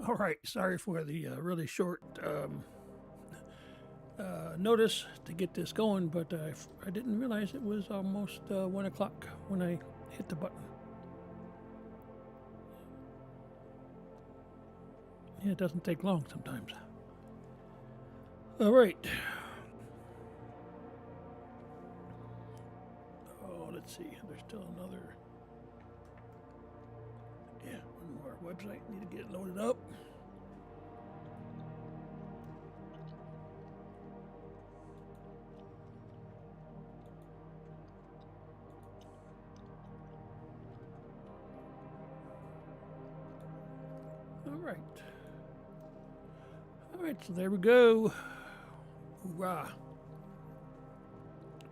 All right, sorry for the really short notice to get this going, but I didn't realize it was almost 1 o'clock when I hit the button. Yeah, it doesn't take long sometimes. All right. Oh, let's see. There's still another. Yeah, one more website. Need to get it loaded up. All right, so there we go. Hoorah.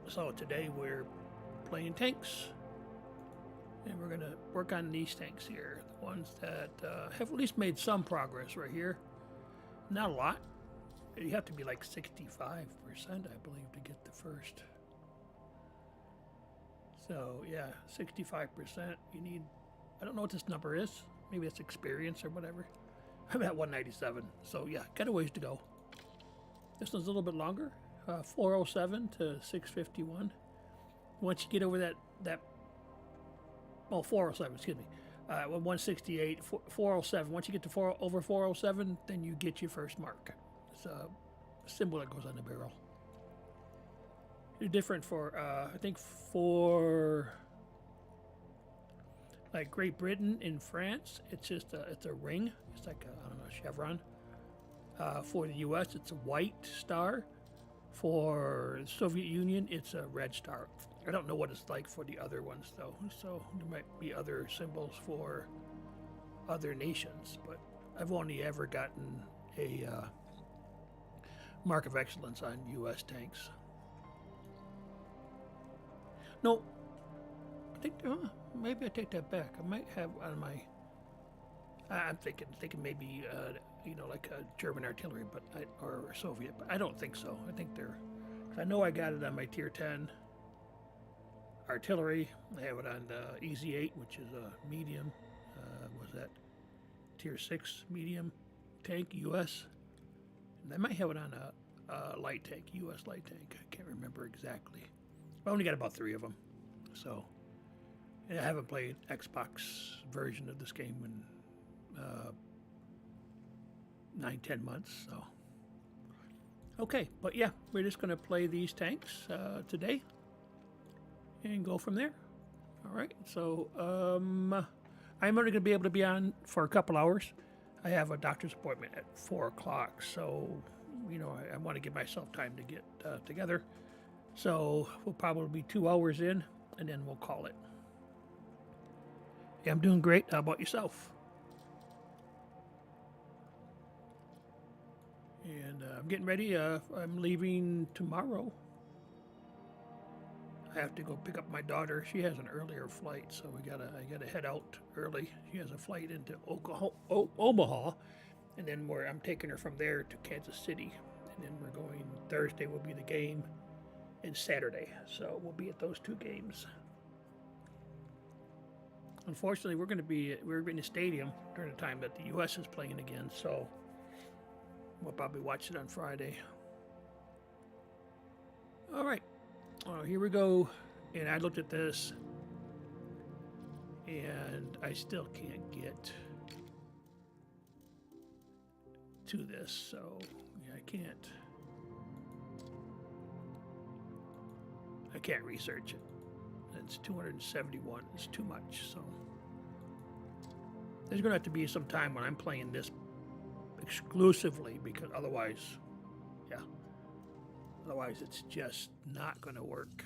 So today we're playing tanks. And we're going to work on these tanks here. The ones that have at least made some progress right here. Not a lot. You have to be like 65%, I believe, to get the first. So, yeah, 65%. You need, I don't know what this number is. Maybe it's experience or whatever. I'm at 197. So, yeah, got a ways to go. This one's a little bit longer. 407 to 651. Once you get over that 407, excuse me. 168, 407. Once you get to over 407, then you get your first mark. It's a symbol that goes on the barrel. It's different for, I think for like Great Britain and France, it's just it's a ring. It's like a, I don't know, chevron. For the U.S., it's a white star. For the Soviet Union, it's a red star. I don't know what it's like for the other ones, though. So there might be other symbols for other nations, but I've only ever gotten a mark of excellence on U.S. tanks. No, I think maybe I take that back. I might have on my. I'm thinking maybe like a German artillery, but or Soviet, but I don't think so. I think they're. I know I got it on my tier 10 artillery. I have it on the EZ8, which is a medium. Was that tier 6 medium tank US? And I might have it on a light tank, US light tank. I can't remember exactly. I only got about 3 of them, so. And I haven't played Xbox version of this game in 9-10 months, so. Okay, but yeah, we're just going to play these tanks today and go from there. All right, so I'm only going to be able to be on for a couple hours. I have a doctor's appointment at 4 o'clock, so, I want to give myself time to get together. So we'll probably be 2 hours in, and then we'll call it. Yeah, I'm doing great. How about yourself? And I'm getting ready. I'm leaving tomorrow. I have to go pick up my daughter. She has an earlier flight, so I gotta head out early. She has a flight into Omaha, and then I'm taking her from there to Kansas City, and then we're going. Thursday will be the game, and Saturday. So we'll be at those 2 games. Unfortunately, we're in the stadium during the time that the U.S. is playing again, so we'll probably watch it on Friday. All right, here we go. And I looked at this, and I still can't get to this, so yeah, I can't research it. It's 271. It's too much. So there's going to have to be some time when I'm playing this exclusively, because otherwise it's just not going to work.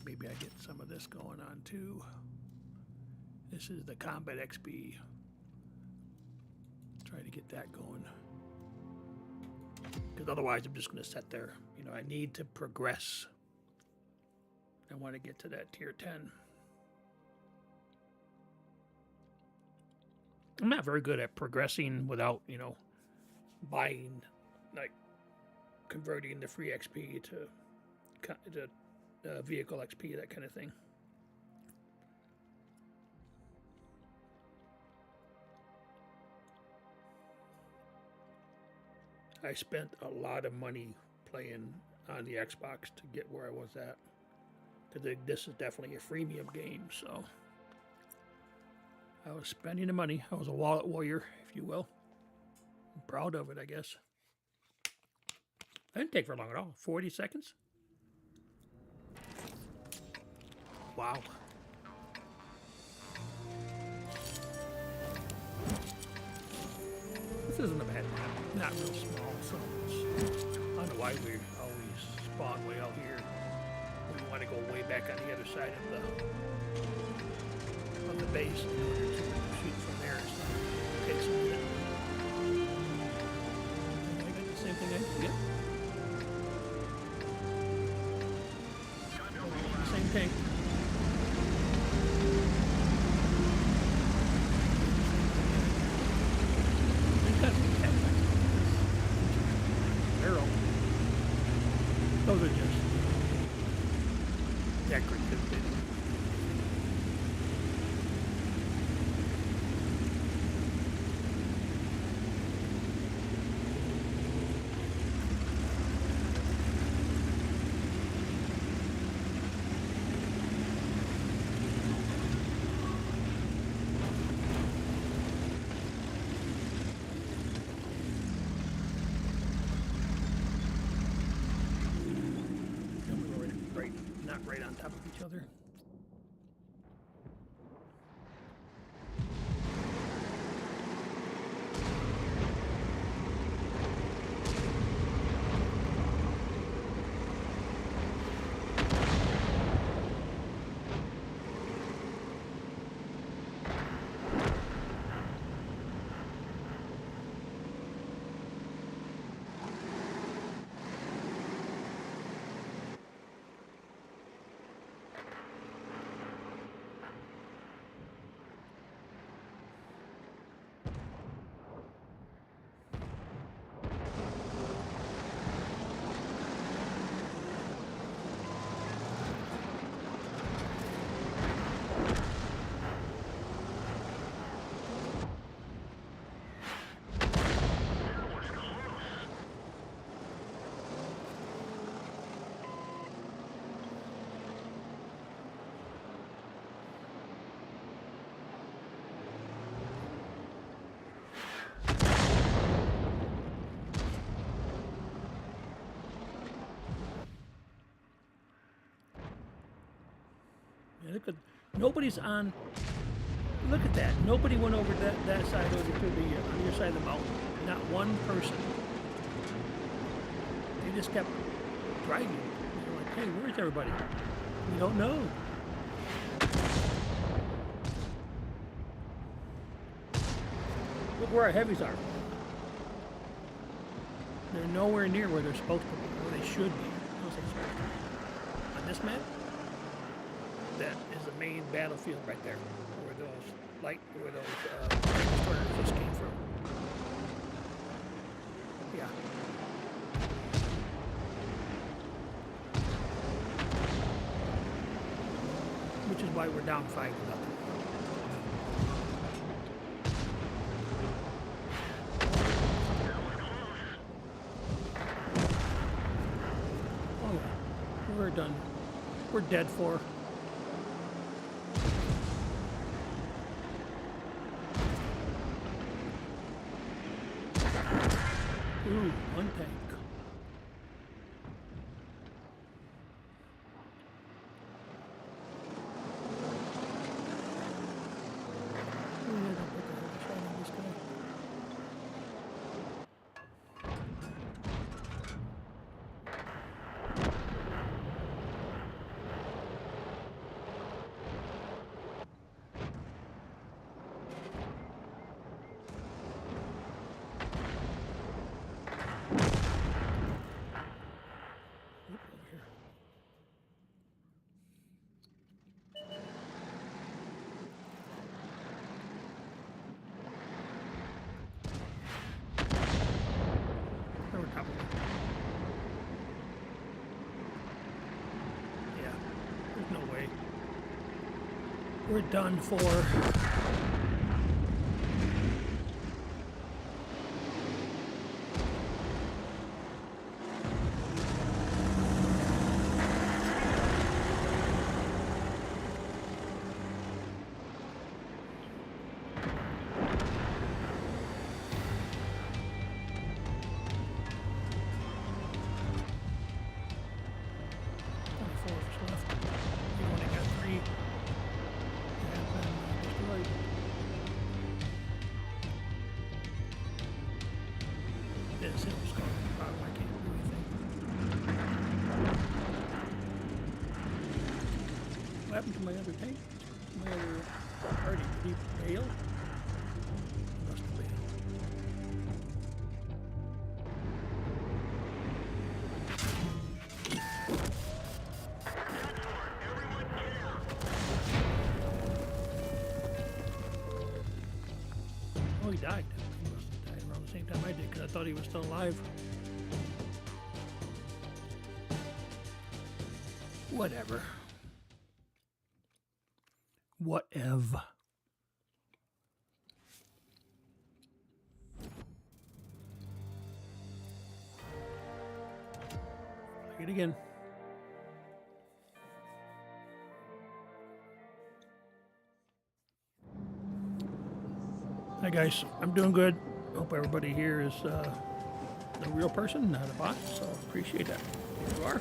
Maybe I get some of this going on too. This is the Combat XP. Try to get that going, because otherwise I'm just going to sit there. I need to progress. I want to get to that tier 10. I'm not very good at progressing without, buying, like, converting the free XP to vehicle XP, that kind of thing. I spent a lot of money playing on the Xbox to get where I was at. Because this is definitely a freemium game, so I was spending the money. I was a wallet warrior, if you will. I'm proud of it, I guess. That didn't take very long at all. 40 seconds? Wow. This isn't a bad map. Not real small, so I don't know why we always spawn way out here. We want to go way back on the other side of the base in order to shoot from there. So it takes a minute. I got the same thing I did. Same tank. Those are just decorative things. Not right on top of each other. Look at, nobody's on. Look at that. Nobody went over that side over to the on your side of the mountain. Not one person. They just kept driving. They're like, hey, where's everybody? We don't know. Look where our heavies are. They're nowhere near where they're supposed to be, where they should be. On this map, that is the main battlefield right there, where those destroyers just came from. Yeah. Which is why we're down 5-0. We're done. We're dead for. Ooh, one tank. We're done for. happened to my other tank? My other party? Did he fail? Must have failed. Oh, he died. He must have died around the same time I did because I thought he was still alive. Whatever. Whatever. Play it again. Hi guys, I'm doing good. Hope everybody here is a real person, not a bot, so appreciate that. If you are.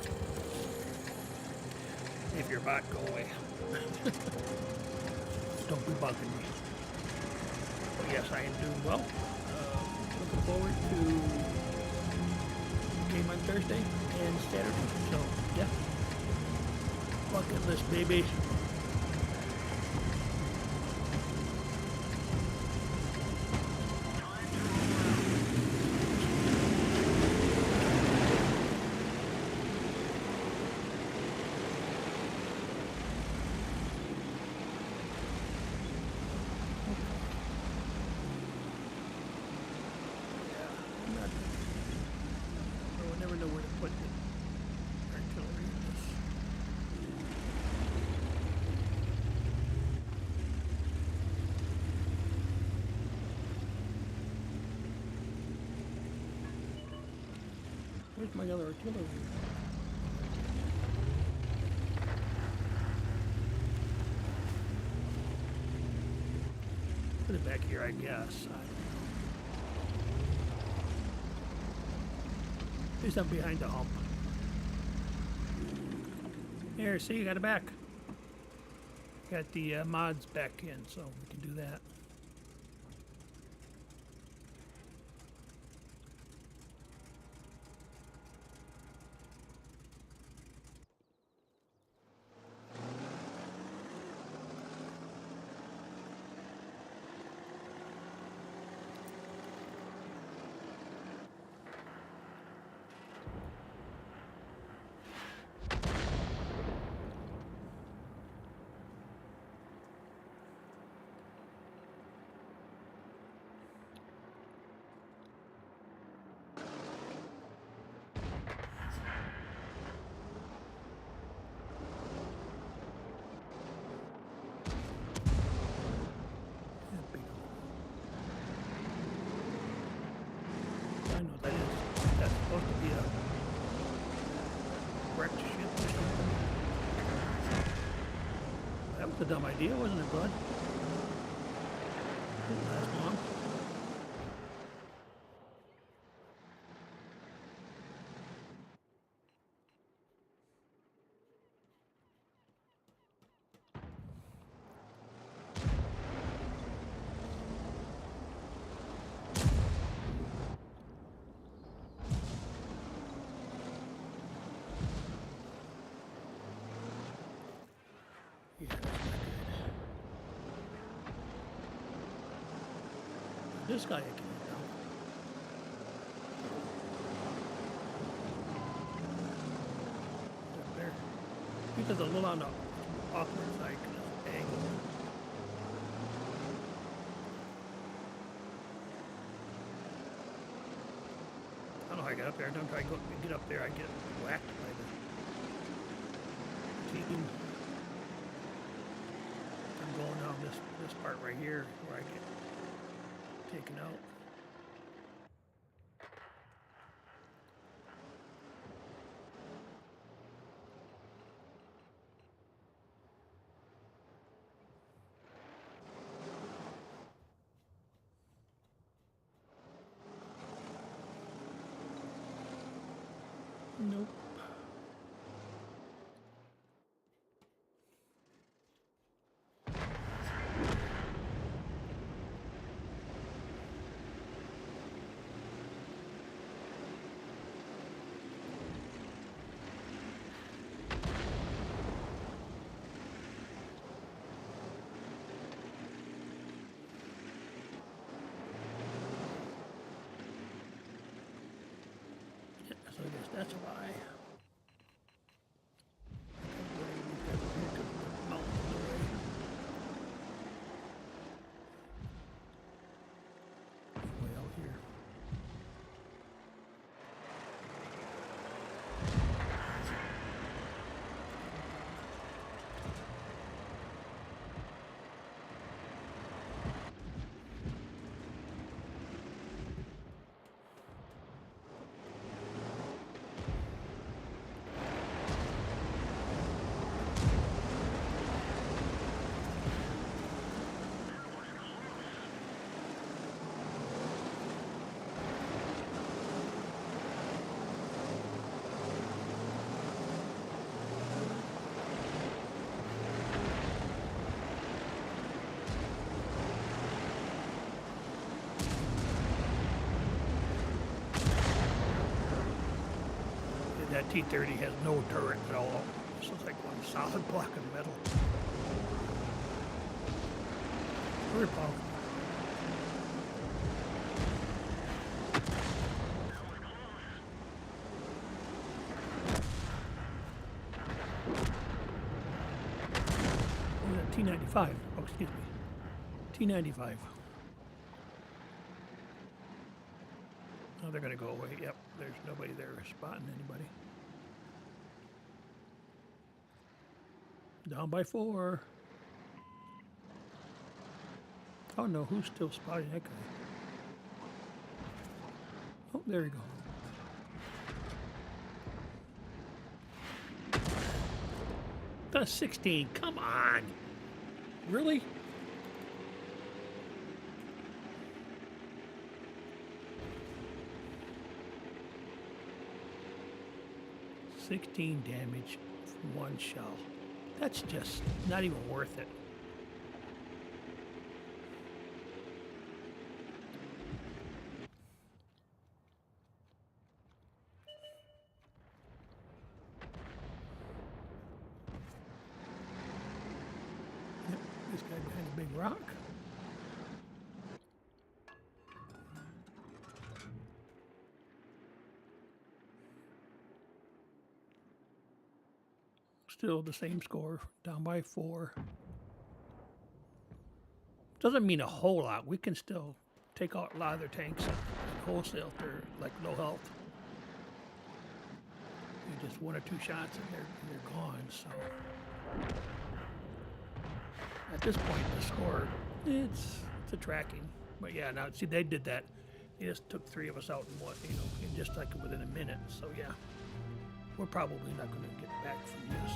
If you're a bot, go away. Don't be bugging me. But yes, I am doing well. Looking forward to game on Thursday and Saturday. So, yeah. Bucket list, baby. Where's my other artillery? Put it back here, I guess. At least I'm behind the hump. There, see, you got it back. Got the mods back in, so we can do that. I know what that is. That's supposed to be a wrecked ship or something. That was a dumb idea, wasn't it, bud? Didn't last long. Yeah, that's not good. This guy I can hit now. Up there. He does a little on the awkward side because of the angle. I don't know how I got up there. Don't try to get up there. I get whacked by the team. I'm going down this part right here where I get taken out. Nope. That's a lie. Way out here. That T-30 has no turret at all. This looks like one solid block of metal. Very powerful. Oh, that T-95. Oh, excuse me. T-95. Oh, they're going to go away. Yep, there's nobody there spotting anybody. Down by 4. Oh no, who's still spotting that guy? Oh, there we go. The 16, come on. Really? $16 damage from one shell. That's just not even worth it. Yep, this guy behind a big rock. Still the same score, down by 4. Doesn't mean a whole lot. We can still take out a lot of their tanks and wholesale if they're like low health. Just 1 or 2 shots and they're gone. So at this point, the score it's a tracking. But yeah, now see they did that. They just took 3 of us out in in just like within a minute. So yeah. We're probably not going to get back from this.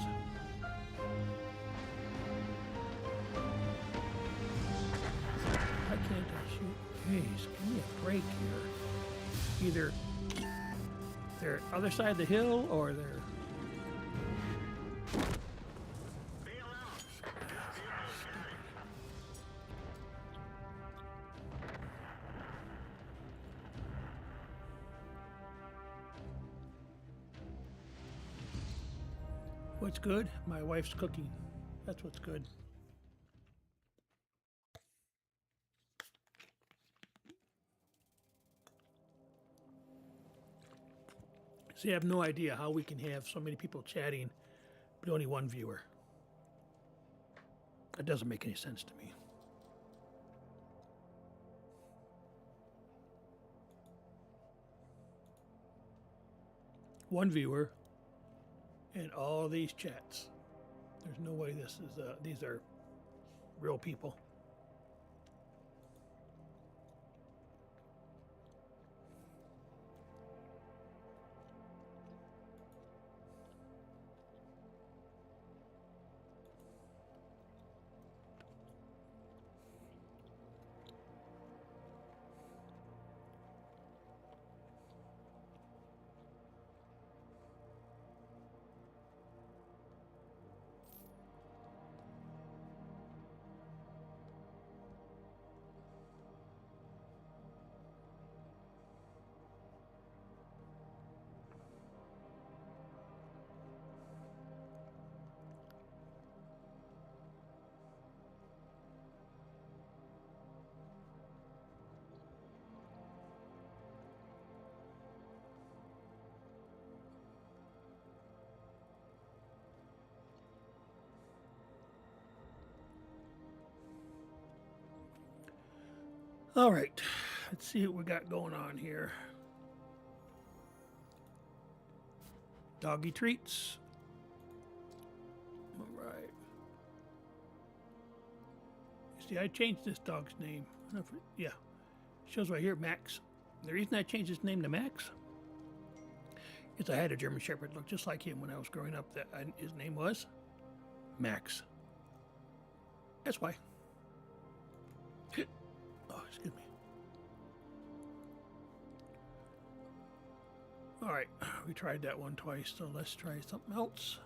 Why can't I shoot? Jeez, give me a break here. Either they're other side of the hill or they're... What's good? My wife's cooking. That's what's good. See, I have no idea how we can have so many people chatting, but only 1 viewer. That doesn't make any sense to me. One viewer and all these chats. There's no way this is, these are real people. All right, let's see what we got going on here. Doggy treats. All right. See, I changed this dog's name. I don't know if yeah, it shows right here, Max. The reason I changed his name to Max is I had a German Shepherd look just like him when I was growing up. His name was Max. That's why. Oh, excuse me. All right, we tried that one twice, so let's try something else.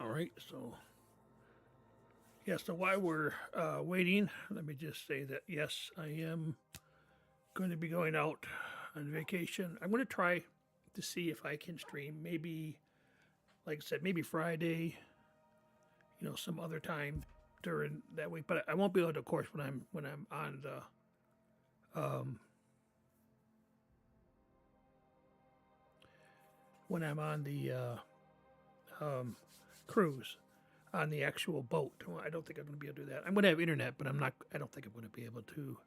All right, so yeah, so while we're waiting, let me just say that yes, I am going to be going out on vacation. I'm going to try to see if I can stream, maybe, like I said, maybe Friday, some other time during that week. But I won't be able to, of course, when I'm on the cruise on the actual boat. Well, I don't think I'm going to be able to do that. I'm going to have internet, but I don't think I'm going to be able to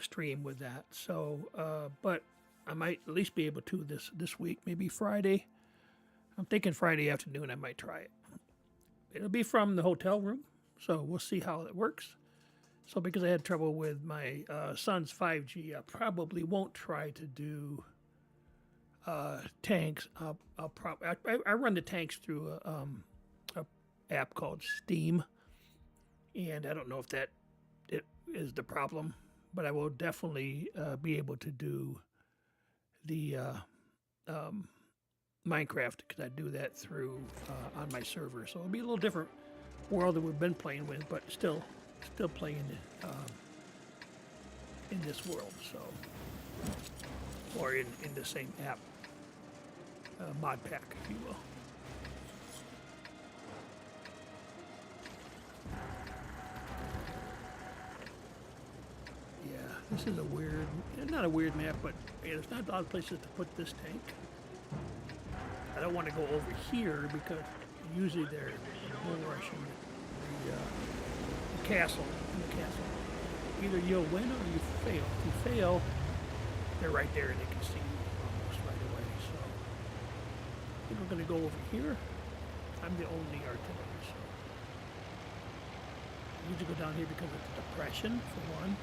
stream with that. So, but I might at least be able to this week, maybe Friday. I'm thinking Friday afternoon I might try it. It'll be from the hotel room, so we'll see how it works. So because I had trouble with my son's 5G, I probably won't try to do tanks. I run the tanks through a app called Steam, and I don't know if it is the problem, but I will definitely be able to do the Minecraft because I do that through on my server. So it'll be a little different world that we've been playing with, but still playing in this world. So, or in the same app. Mod pack, if you will. Yeah, this is a weird, not a weird map, but there's not a lot of places to put this tank. I don't want to go over here because usually they're bull rushing the castle. Either you'll win or you fail. If you fail, they're right there and they can see you almost right away. So I think we're going to go over here. I'm the only artillery, so I need to go down here because of the depression, for one.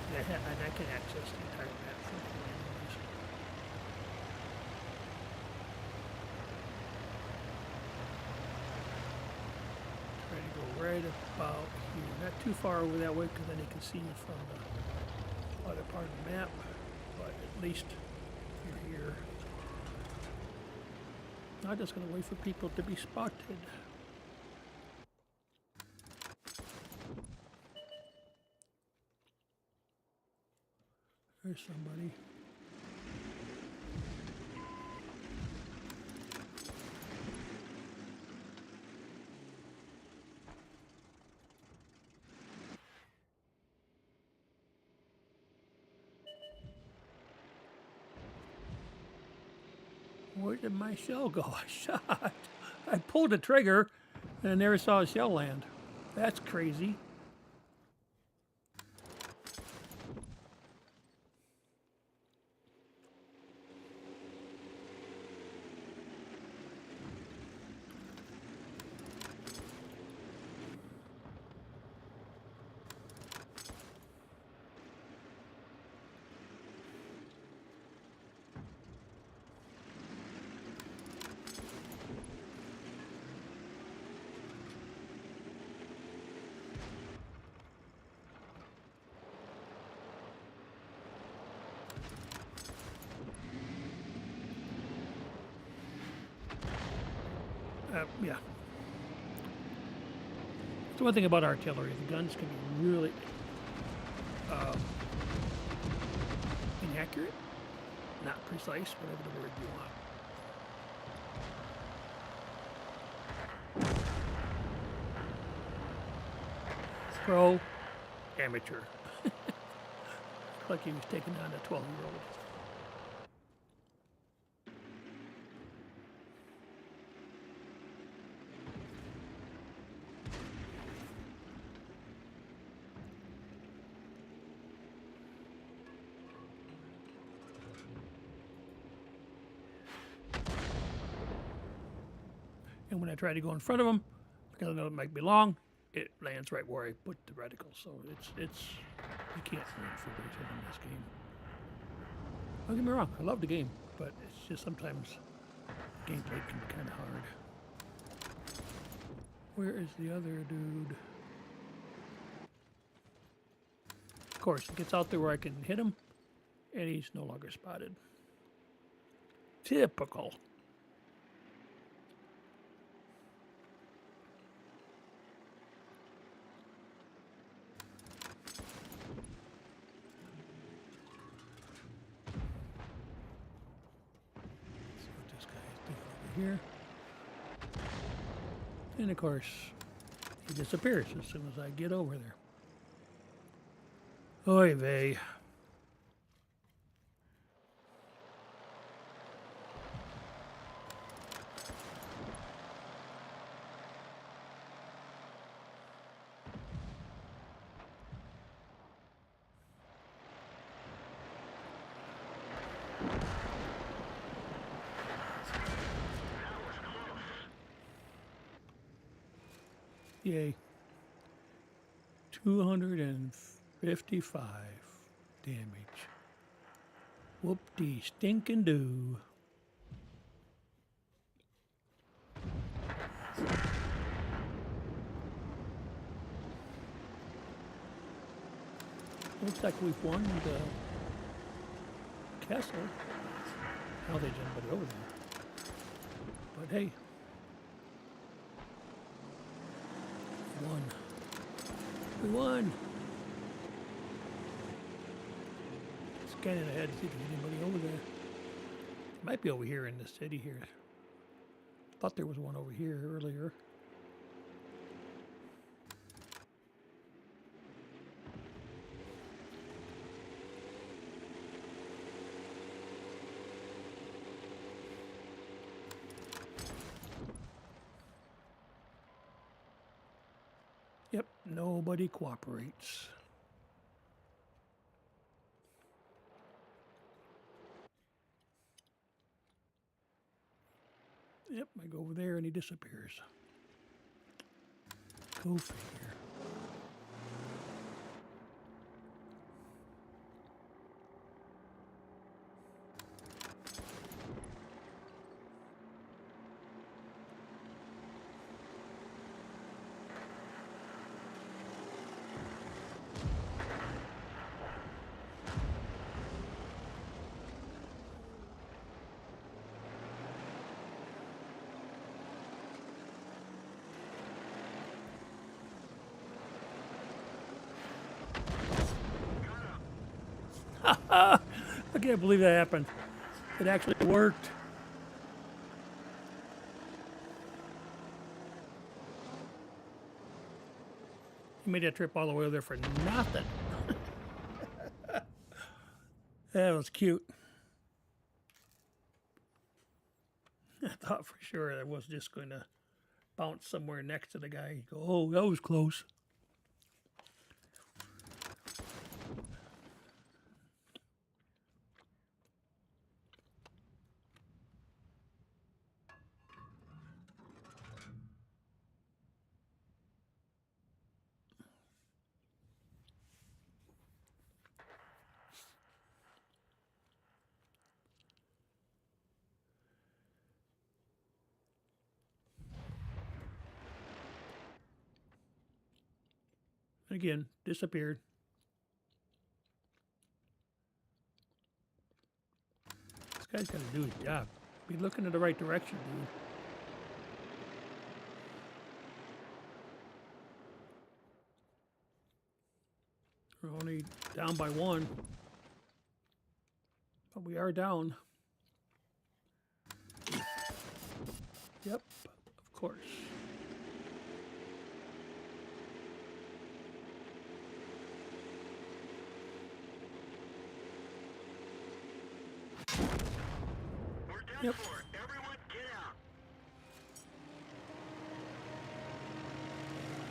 And I can access the entire map from here anyways. Try to go right about here. Not too far over that way because then you can see you from the other part of the map. But at least you're here. I'm just going to wait for people to be spotted. There's somebody. Where did my shell go? I shot. I pulled the trigger and I never saw a shell land. That's crazy. Yeah. That's the one thing about artillery. The guns can be really inaccurate, not precise, whatever the word you want. Pro, amateur. Looked like he was taking on a 12-year-old. And when I try to go in front of him, because I know it might be long, it lands right where I put the reticle. So it's you can't land for bullshit in this game. Don't get me wrong, I love the game, but it's just sometimes gameplay can be kind of hard. Where is the other dude? Of course, he gets out there where I can hit him, and he's no longer spotted. Typical. Here. And of course, he disappears as soon as I get over there. Oy vey. Yay. 255 damage. Whoop-dee stinkin' do. Looks like we've won the castle. I don't think there's anybody over there. But hey. We won. We won. Scanning ahead to see if there's anybody over there. Might be over here in the city here. Thought there was one over here earlier. Yep, nobody cooperates. Yep, I go over there and he disappears. Go figure. I can't believe that happened. It actually worked. You made that trip all the way over there for nothing. That was cute. I thought for sure I was just going to bounce somewhere next to the guy. Go, oh, that was close. Again, disappeared. This guy's got to do his job. Be looking in the right direction, dude. We're only down by one. But we are down. Yep, of course. We're done Yep. for. Everyone get out.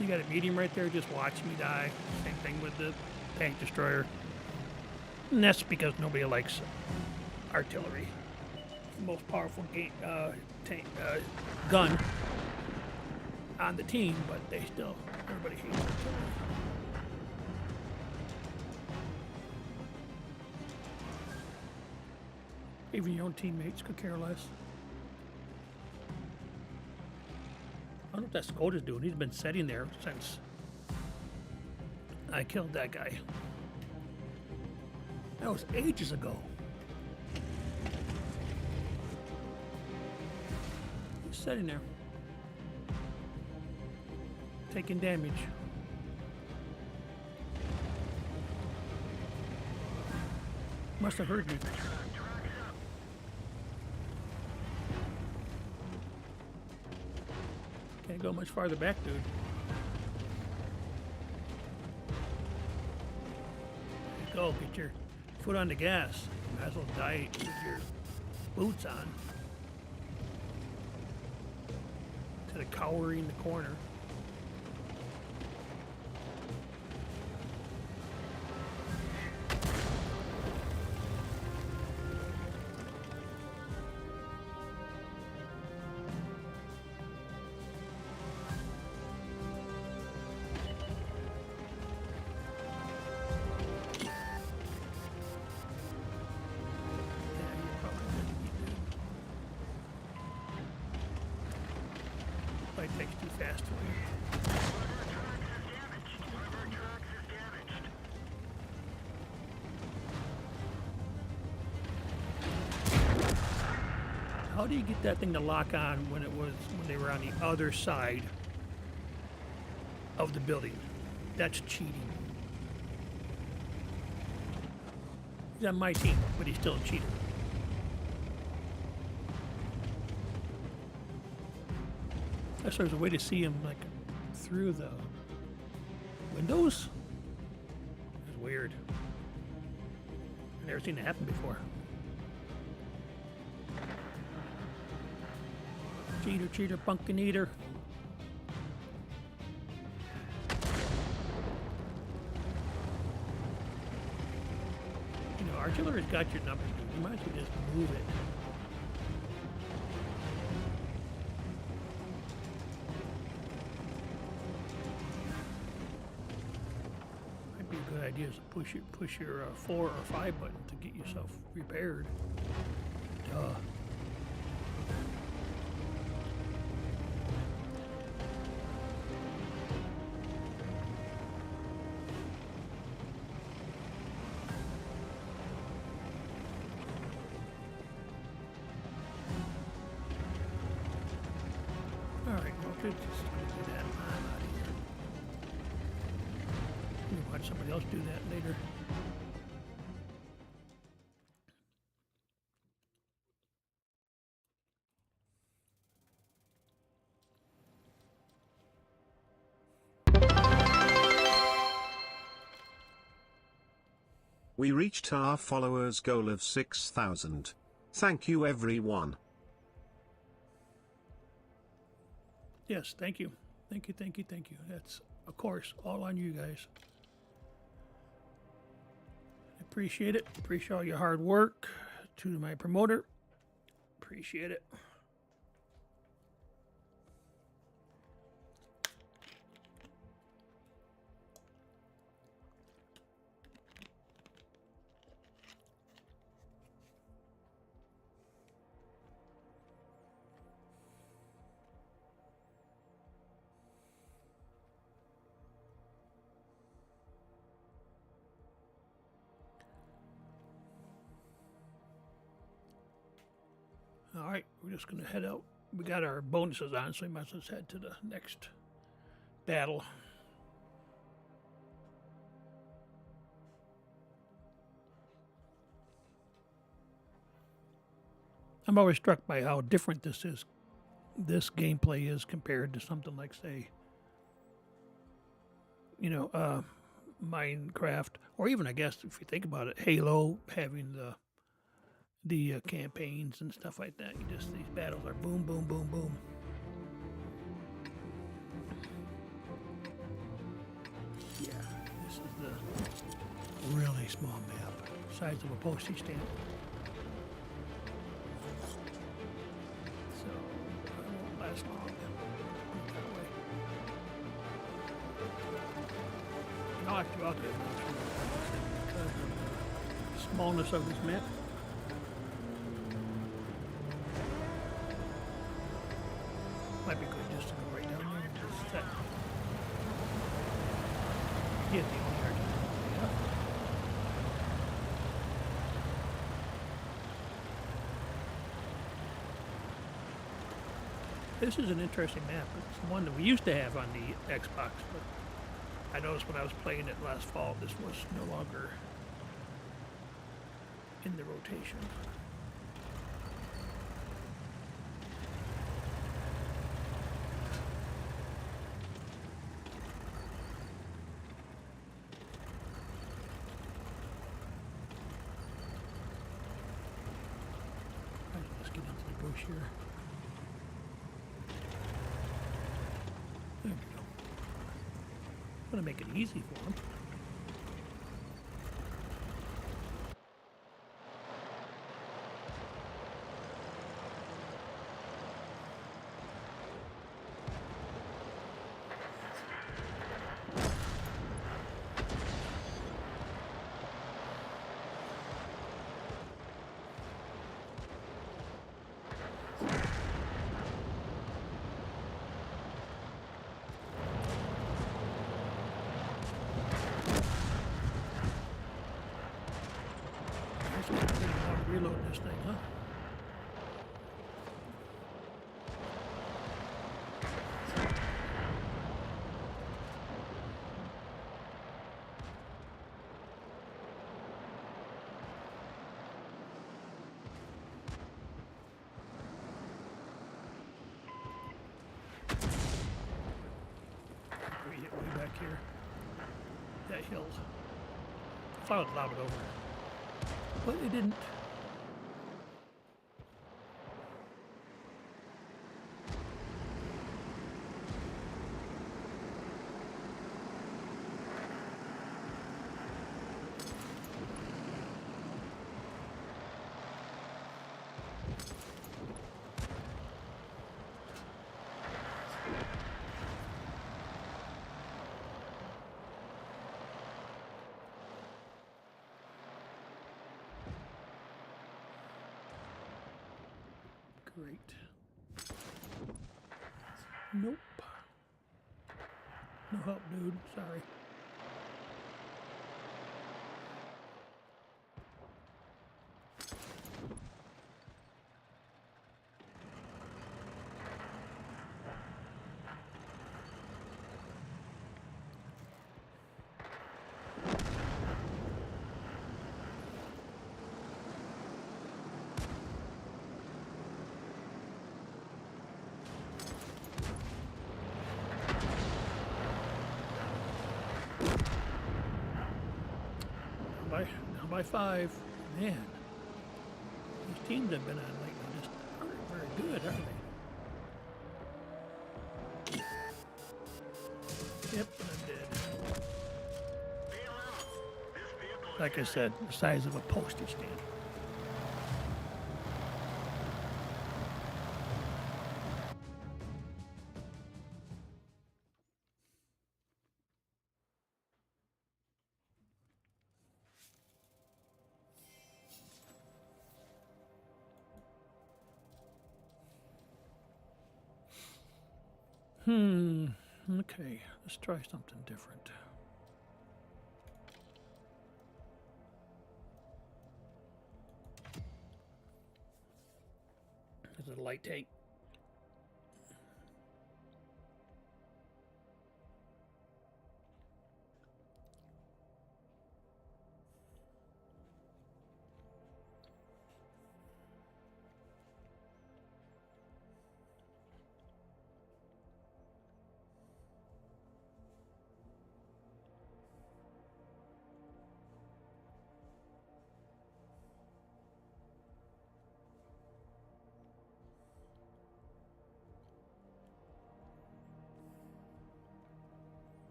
You got a medium right there, just watch me die. Same thing with the tank destroyer. And that's because nobody likes artillery. It's the most powerful tank gun on the team, but everybody hates artillery. Even your own teammates could care less. I don't know what that Skoda's doing. He's been sitting there since I killed that guy. That was ages ago. He's sitting there, taking damage. Must have heard me. Can't go much farther back, dude. Go, get your foot on the gas. Might as well die with your boots on. To the cowering in the corner. Takes too fast for you. One of our trucks is damaged. How do you get that thing to lock on when they were on the other side of the building? That's cheating. He's on my team, but he's still a cheater. I guess there's a way to see him like through the windows. It's weird. I've never seen it happen before. Cheater, cheater, pumpkin eater. You know, artillery's got your number, dude. You might as well just move it. Good idea is to push your 4 or 5 button to get yourself repaired. Duh. All right, well, good. Just gonna do that. I'm out of here. Watch somebody else do that later. We reached our followers' goal of 6,000. Thank you, everyone. Yes, thank you. Thank you, thank you, thank you. That's, of course, all on you guys. Appreciate it. Appreciate all your hard work. To my promoter, appreciate it. All right, we're just gonna head out. We got our bonuses on, so we might as well head to the next battle. I'm always struck by how different this gameplay is compared to something like, say, Minecraft, or even, I guess, if you think about it, Halo, having the campaigns and stuff like that. These battles are boom, boom, boom, boom. Yeah, this is the really small map, size of a postage stamp. So it won't last long. Put it that way. And I'll actually out there because of the smallness of this map. Might be good just to go right down there and just set. Get the only hard yeah. This is an interesting map. It's one that we used to have on the Xbox, but I noticed when I was playing it last fall, this was no longer in the rotation. Let's get into the bush here. There we go. I'm gonna make it easy for him. Reload this thing, huh? We hit way back here. That hill. I thought it allowed it over, but it didn't. Great. Nope. No help, dude. Sorry. Down by 5. Man, these teams have been on lately just aren't very good, are they? Yep, I'm dead. Like I said, the size of a postage stamp. Okay, let's try something different. This is a light tank.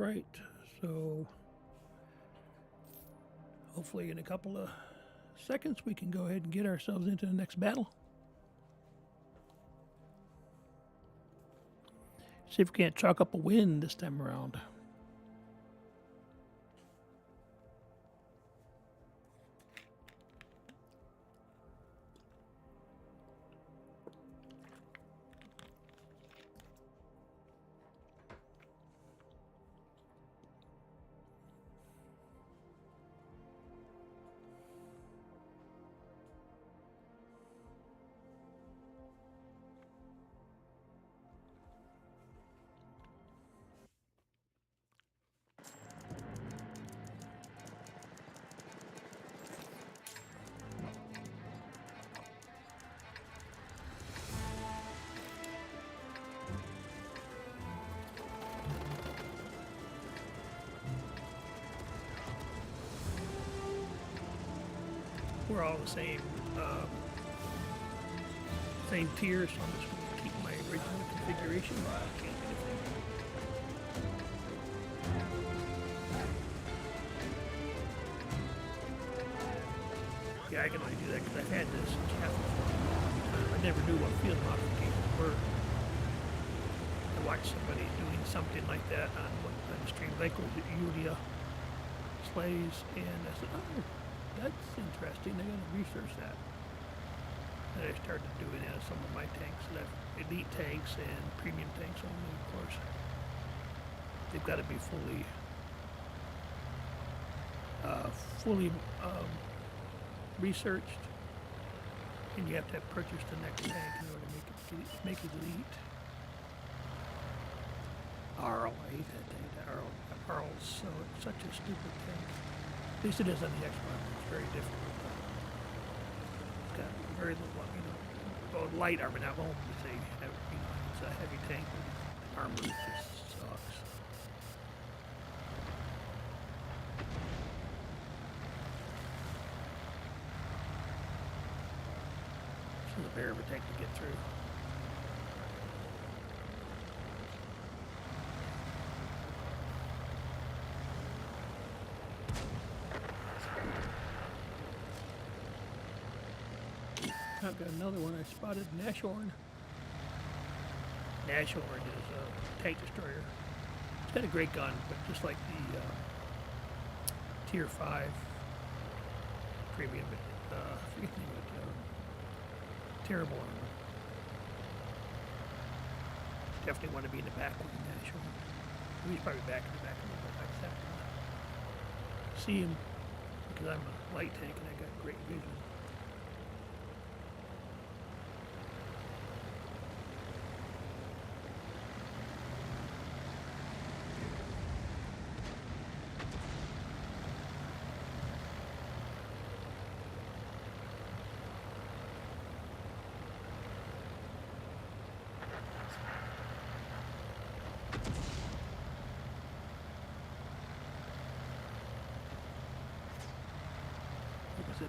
right, so hopefully in a couple of seconds we can go ahead and get ourselves into the next battle. See if we can't chalk up a win this time around. We're all the same tier, so I'm just going to keep my original configuration. I can't do anything. Yeah, I can only do that because I've had this half of the time. I never knew what field modifications were. I watched somebody doing something like that on the stream. I think it was Yulia Slays, and I said, oh, that's interesting. I gotta research that. And I started doing that on some of my tanks. And I've elite tanks and premium tanks only, of course. They've got to be fully researched, and you have to have purchased the next tank in order to make it elite. Arl, I hate that tank. Arl's such a stupid tank. At least it is on the Xbox. It's very difficult. It's got very little, light armor. Now, won't say, it's a heavy tank, but armor just sucks. This is a bear of a tank to get through. I've got another one. I spotted Nashorn. Nashorn is a tank destroyer. It's got a great gun, but just like the Tier 5 premium, I forget the name of it, terrible armor. Definitely want to be in the back with the Nashorn. He's probably back in the back a little bit. I just have to see him because I'm a light tank and I got great vision.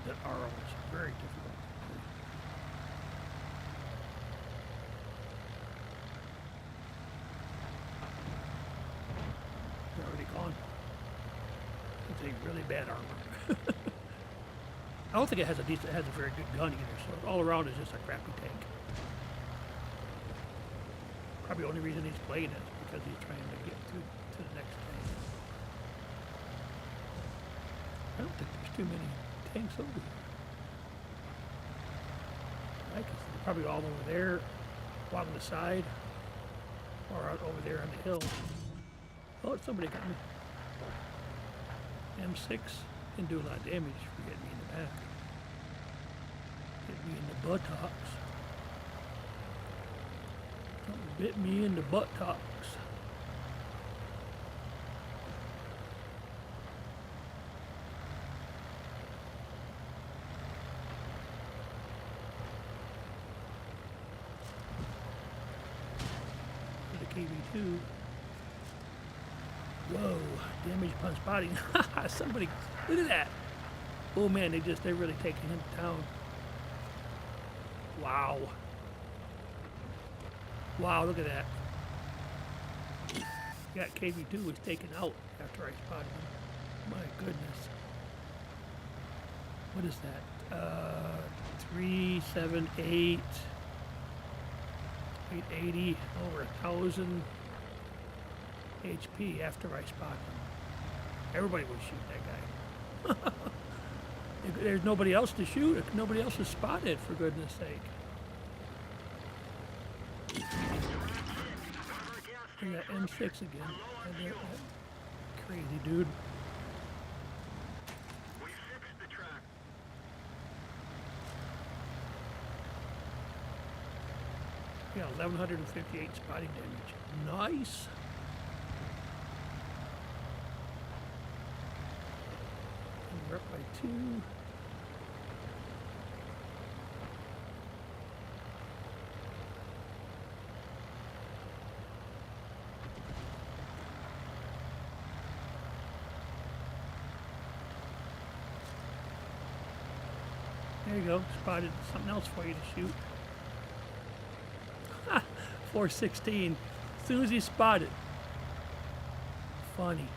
That Arl is very difficult. They're already gone. It's a really bad armor. I don't think it has a very good gun either, so all around is just a crappy tank. Probably the only reason he's playing it is because he's trying to get to the next tank. I don't think there's too many tanks over here. I can see probably all over there along the side or out over there on the hill. Oh, somebody got me. M6 can do a lot of damage if you get me in the back. Get me in the buttocks. Something bit me in the buttocks. KV2. Whoa, damage upon spotting. Somebody, look at that. Oh man, they're really taking him down. Wow. Wow, look at that. Yeah, KV2 was taken out after I spotted him. My goodness. What is that? 378, 880, over 1,000 HP after I spotted him. Everybody was shooting that guy. There's nobody else to shoot. Nobody else is spotted, for goodness sake. And that M6 again. That crazy dude. We fixed the track. Yeah, 1,158 spotting damage. Nice. And we're up by 2. There you go. Spotted something else for you to shoot. 416. As soon as he spotted. Funny.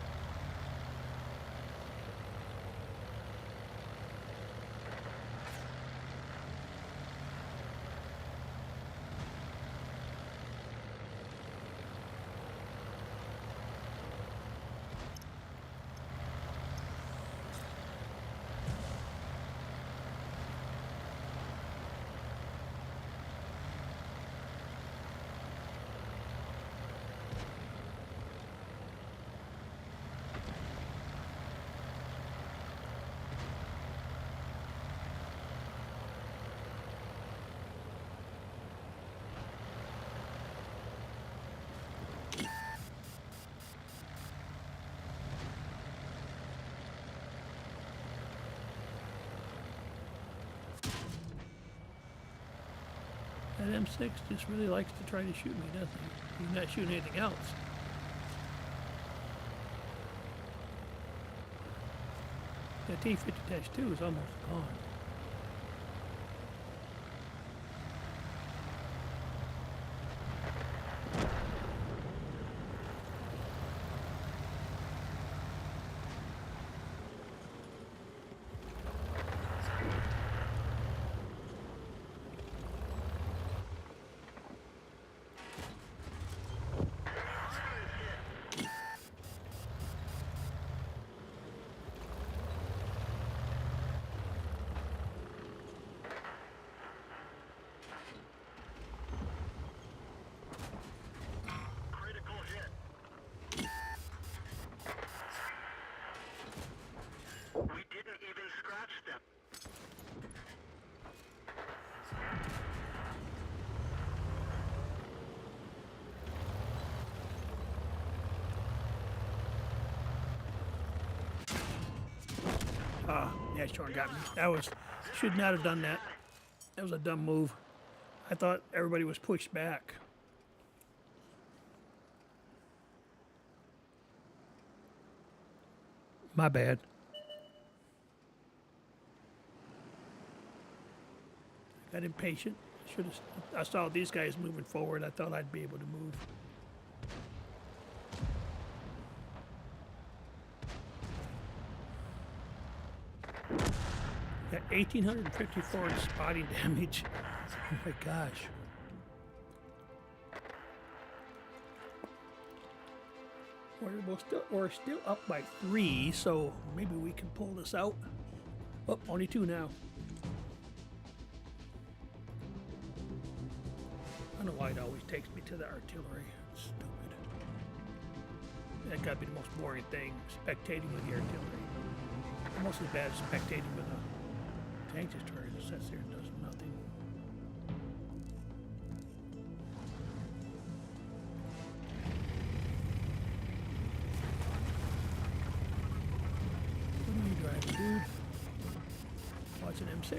That M6 just really likes to try to shoot me, doesn't he? He's not shooting anything else. The T-50-2 is almost gone. Critical hit. We didn't even scratch them. Yeah, sure got me. That was, should not have done that. That was a dumb move. I thought everybody was pushed back. My bad. Got impatient. Should have. I saw these guys moving forward. I thought I'd be able to move. Got 1,854 in spotting damage. Oh my gosh. We're still up by 3, so maybe we can pull this out. Oh, only 2 now. I don't know why it always takes me to the artillery. It's stupid. That gotta be the most boring thing, spectating with the artillery. Almost as bad as spectating with a tank destroyer that sits there and does nothing. What are you driving, dude? Oh, it's an M6.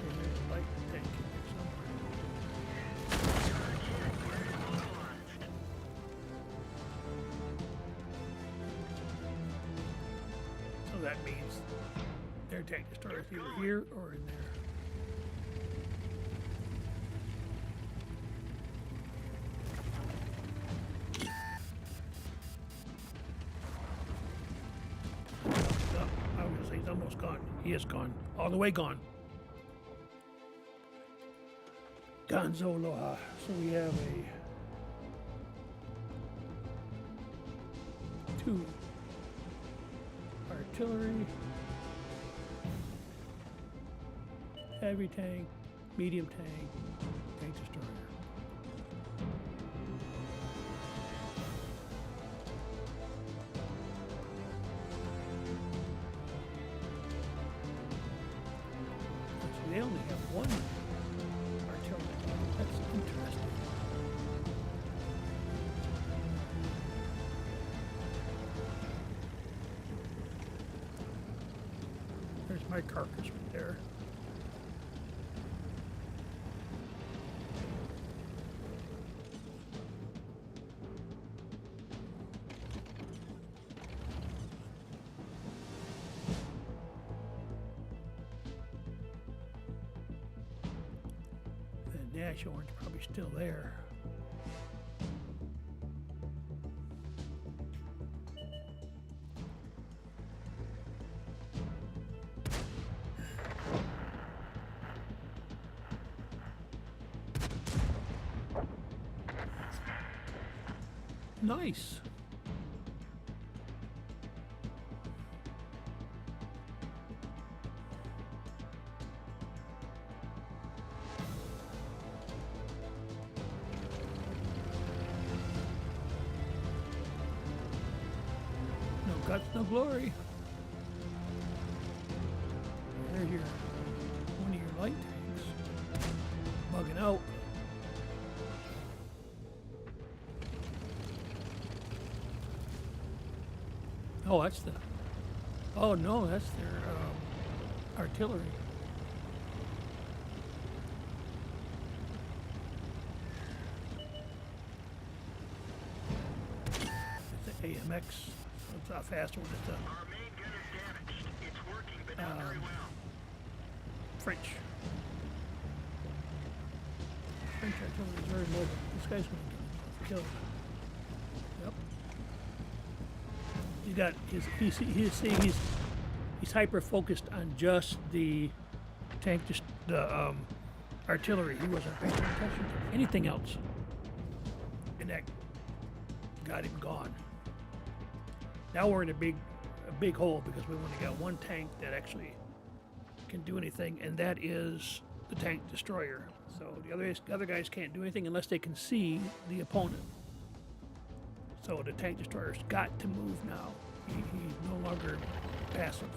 There's a light tank in there somewhere. So that means their tank destroyer is either here or in there. He is gone. All the way gone. Gonzo Aloha. So we have two artillery, heavy tank, medium tank, tank destroyer. So they only have one artillery. That's interesting. There's my carcass right there. The dash orange probably still there. Nice. No guts, no glory. There's your one of your light tanks bugging out. Oh, that's the. Oh no, that's their artillery. It's the AMX. It's a faster one. It's Our main gun is damaged. It's working, but not very well. French. French artillery is very mobile. This guy's going to get killed. Yep. He's got he's hyper focused on just the tank, just the artillery. He wasn't paying attention to anything else, and that got him gone. Now we're in a big hole because we only got one tank that actually can do anything, and that is the tank destroyer. So the other guys can't do anything unless they can see the opponent. So the tank destroyer's got to move now. He's no longer passive.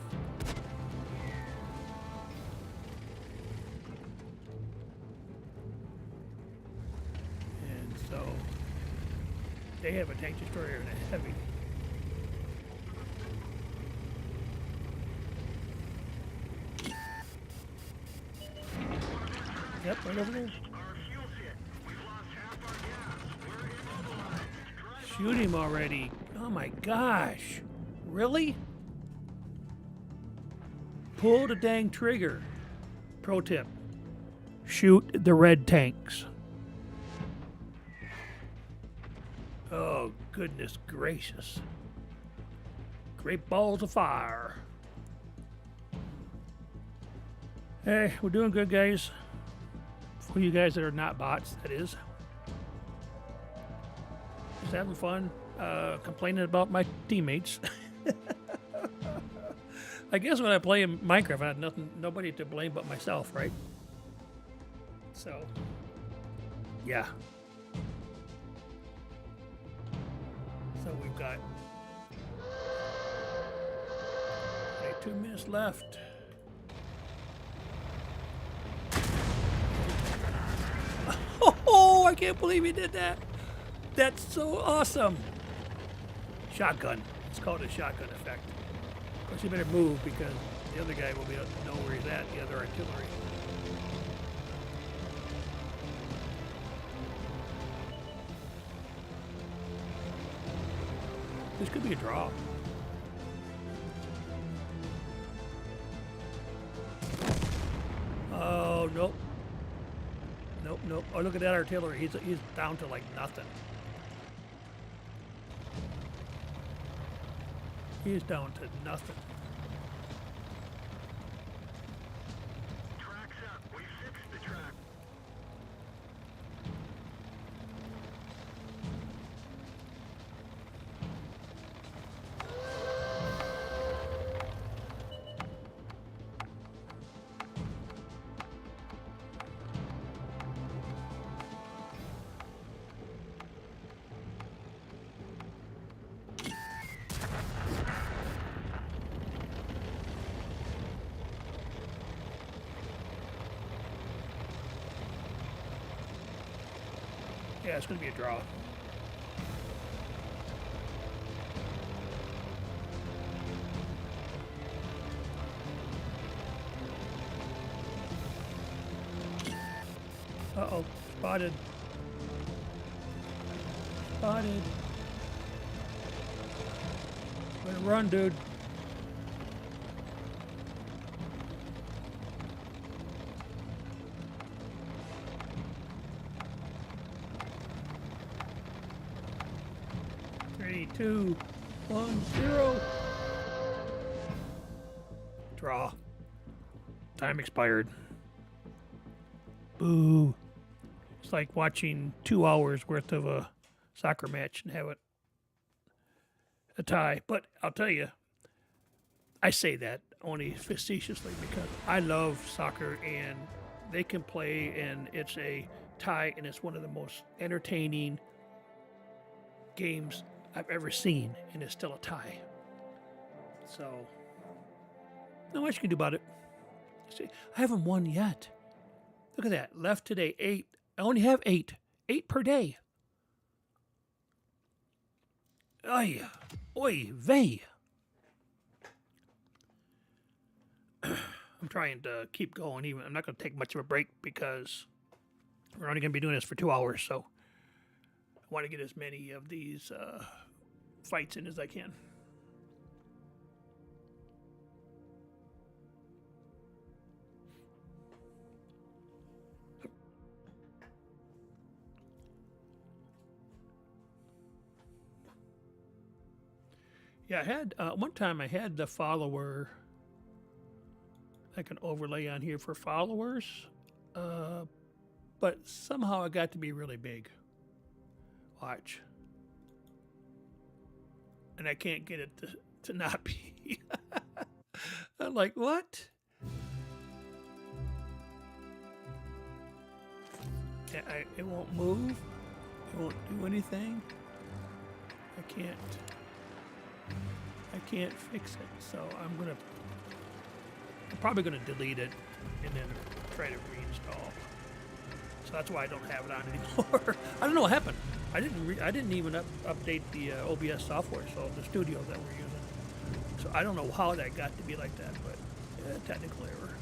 And so they have a tank destroyer and a heavy. Yep, right over there. Our fuel's hit. We've lost half our gas. We're immobilized. Drive Shoot him already. Oh my gosh. Really? Pull the dang trigger. Pro tip. Shoot the red tanks. Oh, goodness gracious. Great balls of fire. Hey, we're doing good, guys. For you guys that are not bots, that is. Just having fun, complaining about my teammates. I guess when I play in Minecraft, I had nobody to blame but myself, right? So, yeah. So we've got 2 minutes left. Oh, I can't believe he did that. That's so awesome. Shotgun. It's called a shotgun effect. Of course, you better move because the other guy will be able to know where he's at, the other artillery. This could be a draw. Oh, nope. Nope. Oh, look at that artillery. He's down to like nothing. He's down to nothing. Yeah, it's going to be a draw. Uh-oh, spotted. Spotted. Better run, dude. Three, two, 1, 0. Draw. Time expired. Boo. It's like watching 2 hours worth of a soccer match and have it a tie. But I'll tell you, I say that only facetiously because I love soccer and they can play and it's a tie and it's one of the most entertaining games I've ever seen and it's still a tie. So, not much you can do about it. See, I haven't won yet. Look at that. Left today, 8. I only have 8. 8 per day. Oy, oy vey. I'm trying to keep going. Even I'm not going to take much of a break because we're only going to be doing this for 2 hours. So I want to get as many of these fights in as I can. Yeah, I had one time I had the follower. I can overlay on here for followers, but somehow it got to be really big. Watch, and I can't get it to not be. I'm like, what? It won't move. It won't do anything. I can't fix it, so I'm probably gonna delete it and then try to reinstall. So that's why I don't have it on anymore. I don't know what happened. I didn't even update the OBS software, so the studio that we're using. So I don't know how that got to be like that, but technical error.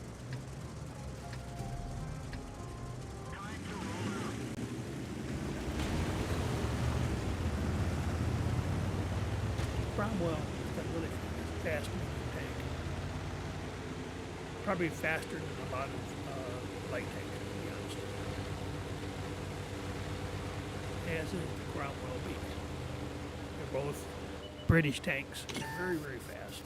Cromwell is a really fast moving tank. Probably faster than a lot of light tanks, to be honest. As is the Cromwell B. They're both British tanks. They're very, very fast.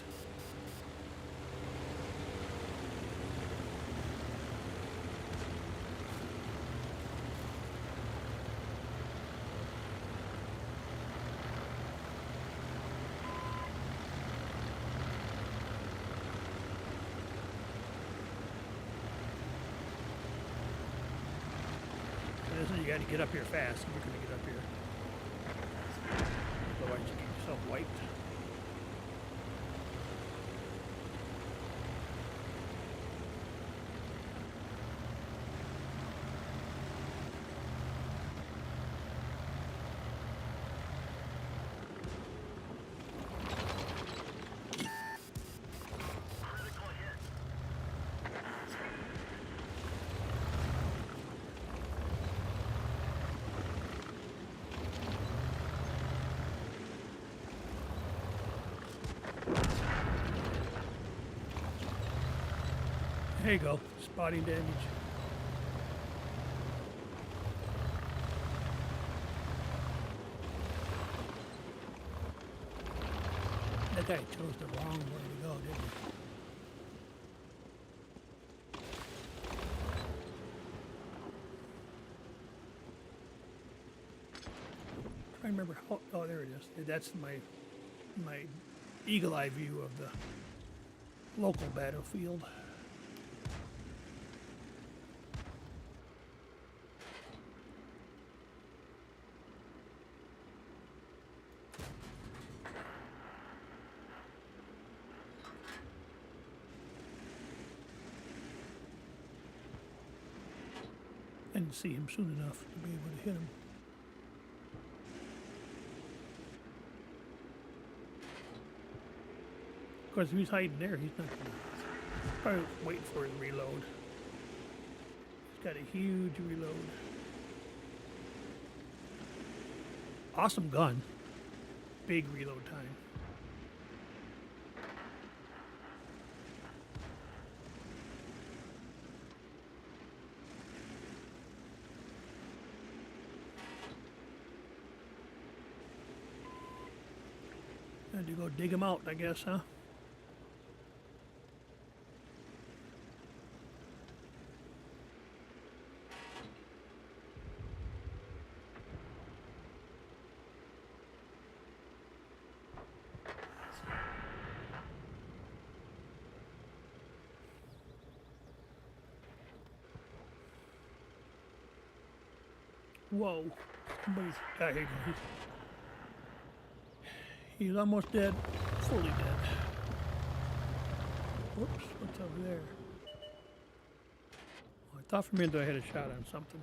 You got to get up here fast if you're going to get up here. Otherwise, you get yourself wiped. There you go, spotting damage. That guy chose the wrong way to go, didn't he? I remember how. Oh, there it is. That's my eagle eye view of the local battlefield. I didn't see him soon enough to be able to hit him. Of course, if he's hiding there, he's not gonna. Probably waiting for his reload. He's got a huge reload. Awesome gun. Big reload time. Had to go dig him out, I guess, huh? Whoa. Somebody's. Here he goes. He's almost dead. Fully dead. Whoops. What's over there? Oh, I thought for a minute I had a shot on something.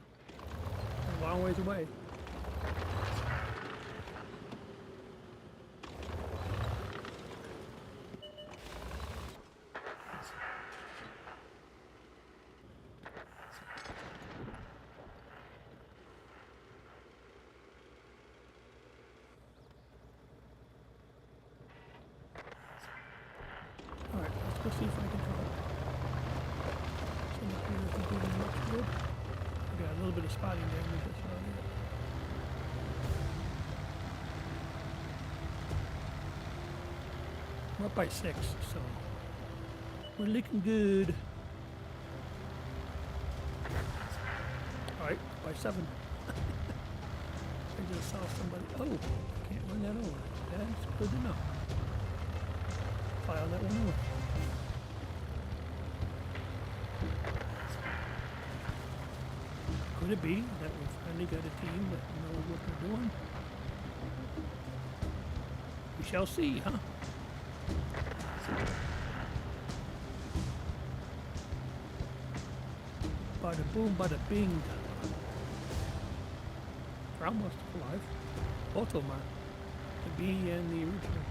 A long ways away. Alright, let's go see if I can draw it. Some up here isn't doing much good. I got a little bit of spotting damage, that's about it. We're up by 6, so we're looking good. Alright, by 7. I just saw somebody. Oh, can't run that over. That's good enough. File that one over. Could it be that we finally got a team that knows what they're doing? We shall see, huh? Bada boom, bada bing. They're almost alive. Both of them are. The bee and the original.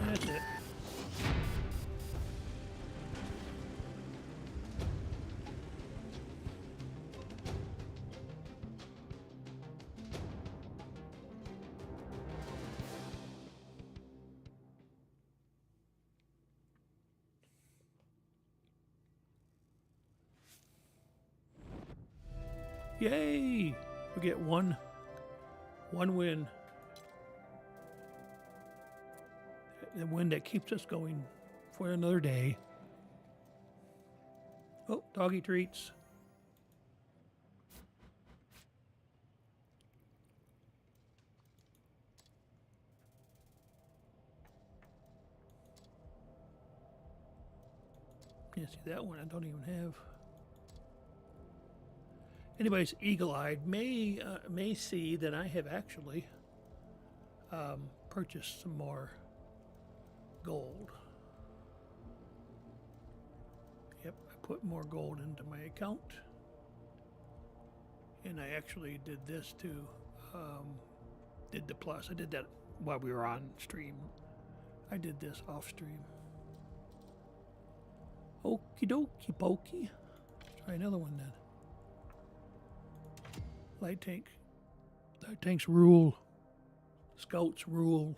That's it. Yay! We get one win. The win that keeps us going for another day. Oh, doggy treats. Can't see that one. I don't even have. Anybody's eagle-eyed may see that I have actually purchased some more gold. Yep, I put more gold into my account, and I actually did this too. Did the plus. I did that while we were on stream. I did this off stream. Okie dokie pokey. Try another one then. Light tank. Light tanks rule. Scouts rule.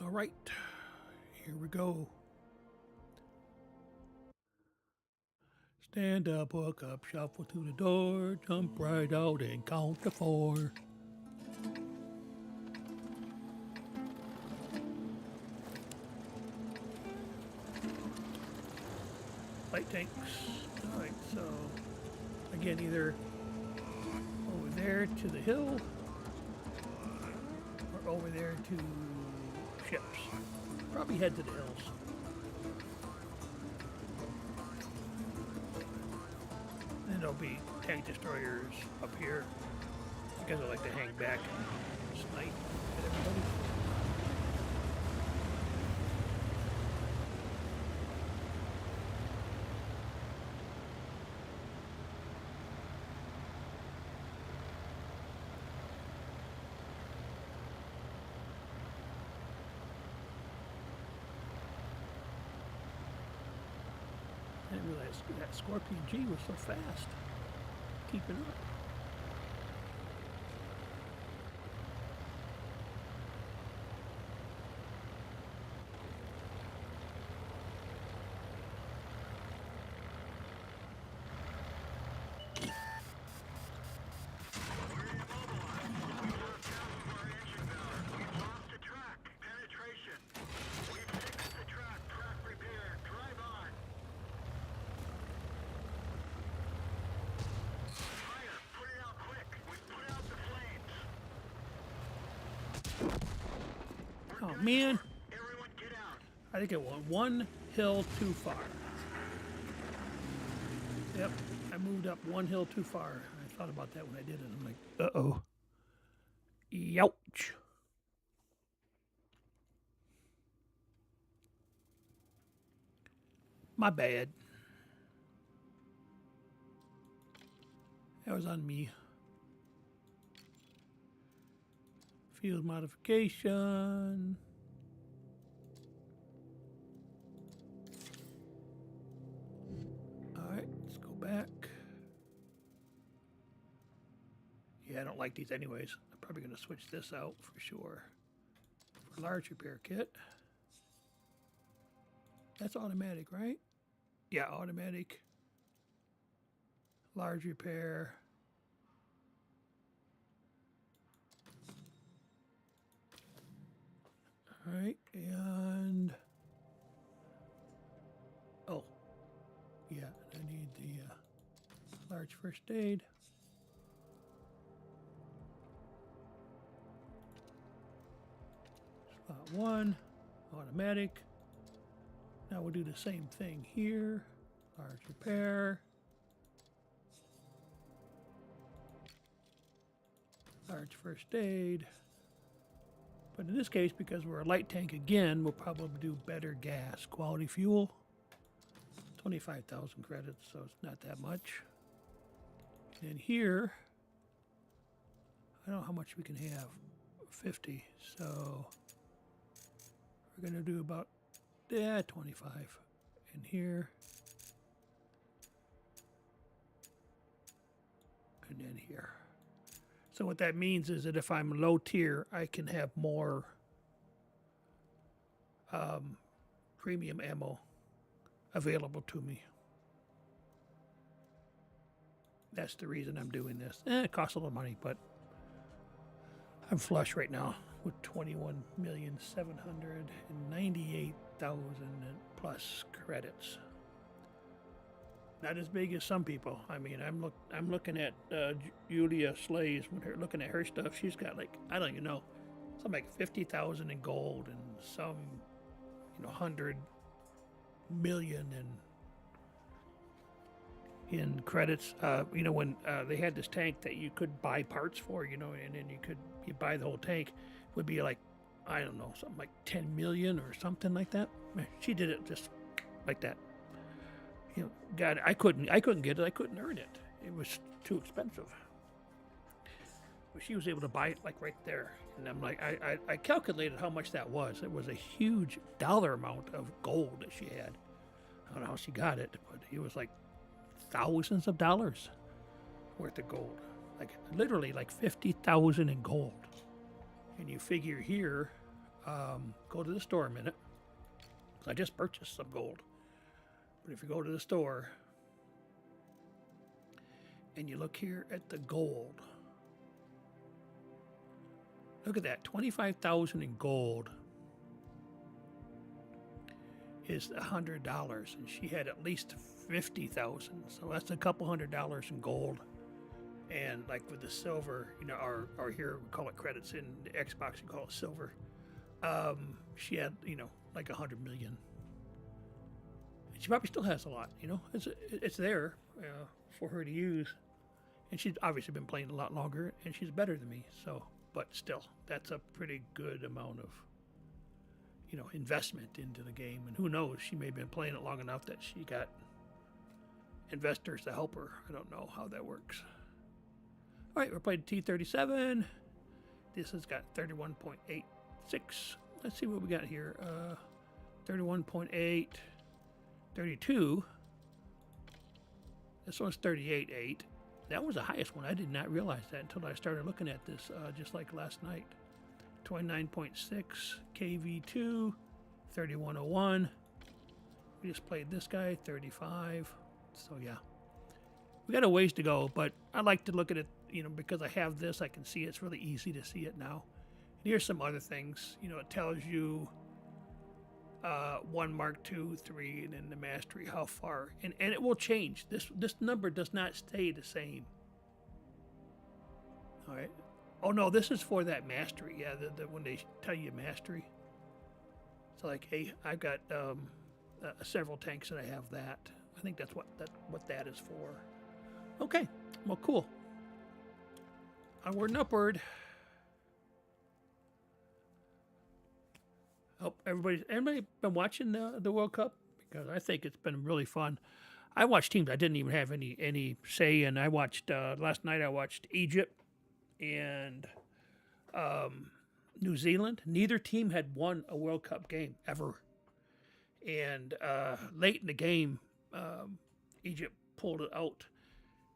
All right, here we go. Stand up, walk up, shuffle to the door, jump right out and count to 4. Light tanks. Alright, so again, either over there to the hill or over there to ships. Probably head to the hills. And there'll be tank destroyers up here because I like to hang back and snipe at everybody. I didn't realize that Scorpion G was so fast. Keeping up. Oh man, I think it went one hill too far. Yep, I moved up one hill too far. I thought about that when I did it. I'm like, uh-oh. Youch. My bad. That was on me. Field modification. Alright, let's go back. Yeah, I don't like these anyways. I'm probably going to switch this out for sure. For large repair kit. That's automatic, right? Yeah, automatic. Large repair. All right, and oh, yeah, I need the large first aid. Slot 1, automatic. Now we'll do the same thing here. Large repair. Large first aid. But in this case, because we're a light tank again, we'll probably do better gas. Quality fuel, 25,000 credits, so it's not that much. And here, I don't know how much we can have, 50. So we're going to do about, 25 in here. And then here. So what that means is that if I'm low tier, I can have more premium ammo available to me. That's the reason I'm doing this. It costs a little money, but I'm flush right now with 21,798,000 plus credits. Not as big as some people. I mean, I'm looking at Julia Slays when her looking at her stuff. She's got like, I don't even know, something like 50,000 in gold and some, 100 million in credits. When they had this tank that you could buy parts for, and then you buy the whole tank, it would be like, I don't know, something like 10 million or something like that. She did it just like that. God, I couldn't get it. I couldn't earn it. It was too expensive. But she was able to buy it like right there. And I'm like, I calculated how much that was. It was a huge dollar amount of gold that she had. I don't know how she got it, but it was like thousands of dollars worth of gold. Like literally like 50,000 in gold. And you figure here, go to the store a minute. 'Cause I just purchased some gold. But if you go to the store, and you look here at the gold. Look at that, 25,000 in gold is $100, and she had at least 50,000. So that's a couple $100 in gold. And like with the silver, you know, or here we call it credits, in the Xbox you call it silver. She had, you know, like 100 million. And she probably still has a lot, you know. It's there for her to use, and she's obviously been playing a lot longer, and she's better than me. So, but still, that's a pretty good amount of, you know, investment into the game. And who knows, she may have been playing it long enough that she got investors to help her. I don't know how that works. All right, we're playing T37. This has got 31.86. Let's see what we got here. 31.8, 32. This one's 38.8. That was the highest one. I did not realize that until I started looking at this just like last night. 29.6 KV2, 3101. We just played this guy, 35. So yeah, we got a ways to go, but I like to look at it, you know, because I have this, I can see it's really easy to see it now. And here's some other things, you know, it tells you 1 Mark 2, 3, and then the mastery, how far, and it will change. This number does not stay the same. All right. Oh no, this is for that mastery. Yeah, the when they tell you mastery. So like, hey, I've got several tanks that I have that. I think that's what that is for. Okay, well, cool. Onward and upward. Hope everybody been watching the World Cup, because I think it's been really fun. I watched teams I didn't even have any say in. I watched last night. I watched Egypt and New Zealand. Neither team had won a World Cup game ever. And late in the game, Egypt pulled it out.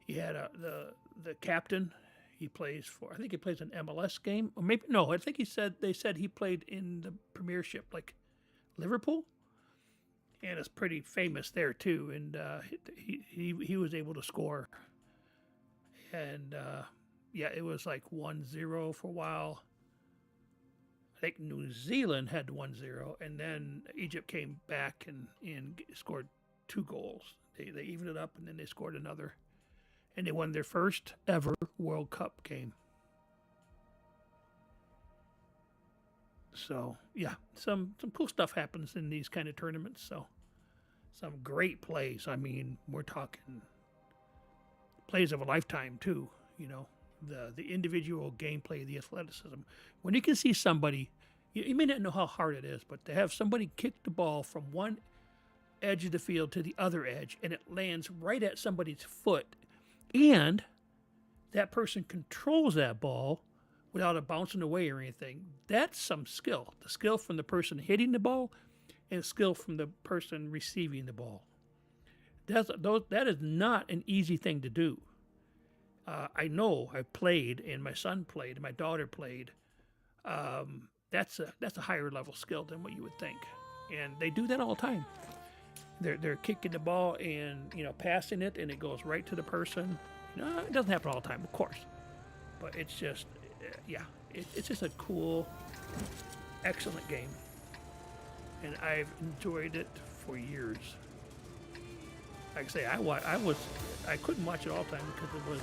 He had the captain. He plays for, I think he plays an MLS game, or maybe no. I think they said he played in the Premiership, like Liverpool, and it's pretty famous there too. And he was able to score. And yeah, it was like 1-0 for a while. I think New Zealand had 1-0, and then Egypt came back and scored 2 goals. They evened it up, and then they scored another. And they won their first ever World Cup game. So, yeah, some cool stuff happens in these kind of tournaments. So, some great plays. I mean, we're talking plays of a lifetime, too. You know, the individual gameplay, the athleticism. When you can see somebody, you may not know how hard it is, but to have somebody kick the ball from one edge of the field to the other edge, and it lands right at somebody's foot, and that person controls that ball without it bouncing away or anything. That's some skill. The skill from the person hitting the ball and skill from the person receiving the ball. That is not an easy thing to do. I know I've played, and my son played, and my daughter played. That's a higher level skill than what you would think. And they do that all the time. They're kicking the ball and, you know, passing it, and it goes right to the person. No, it doesn't happen all the time, of course, but it's just, yeah, it's just a cool, excellent game, and I've enjoyed it for years. Like I say, I couldn't watch it all the time because it was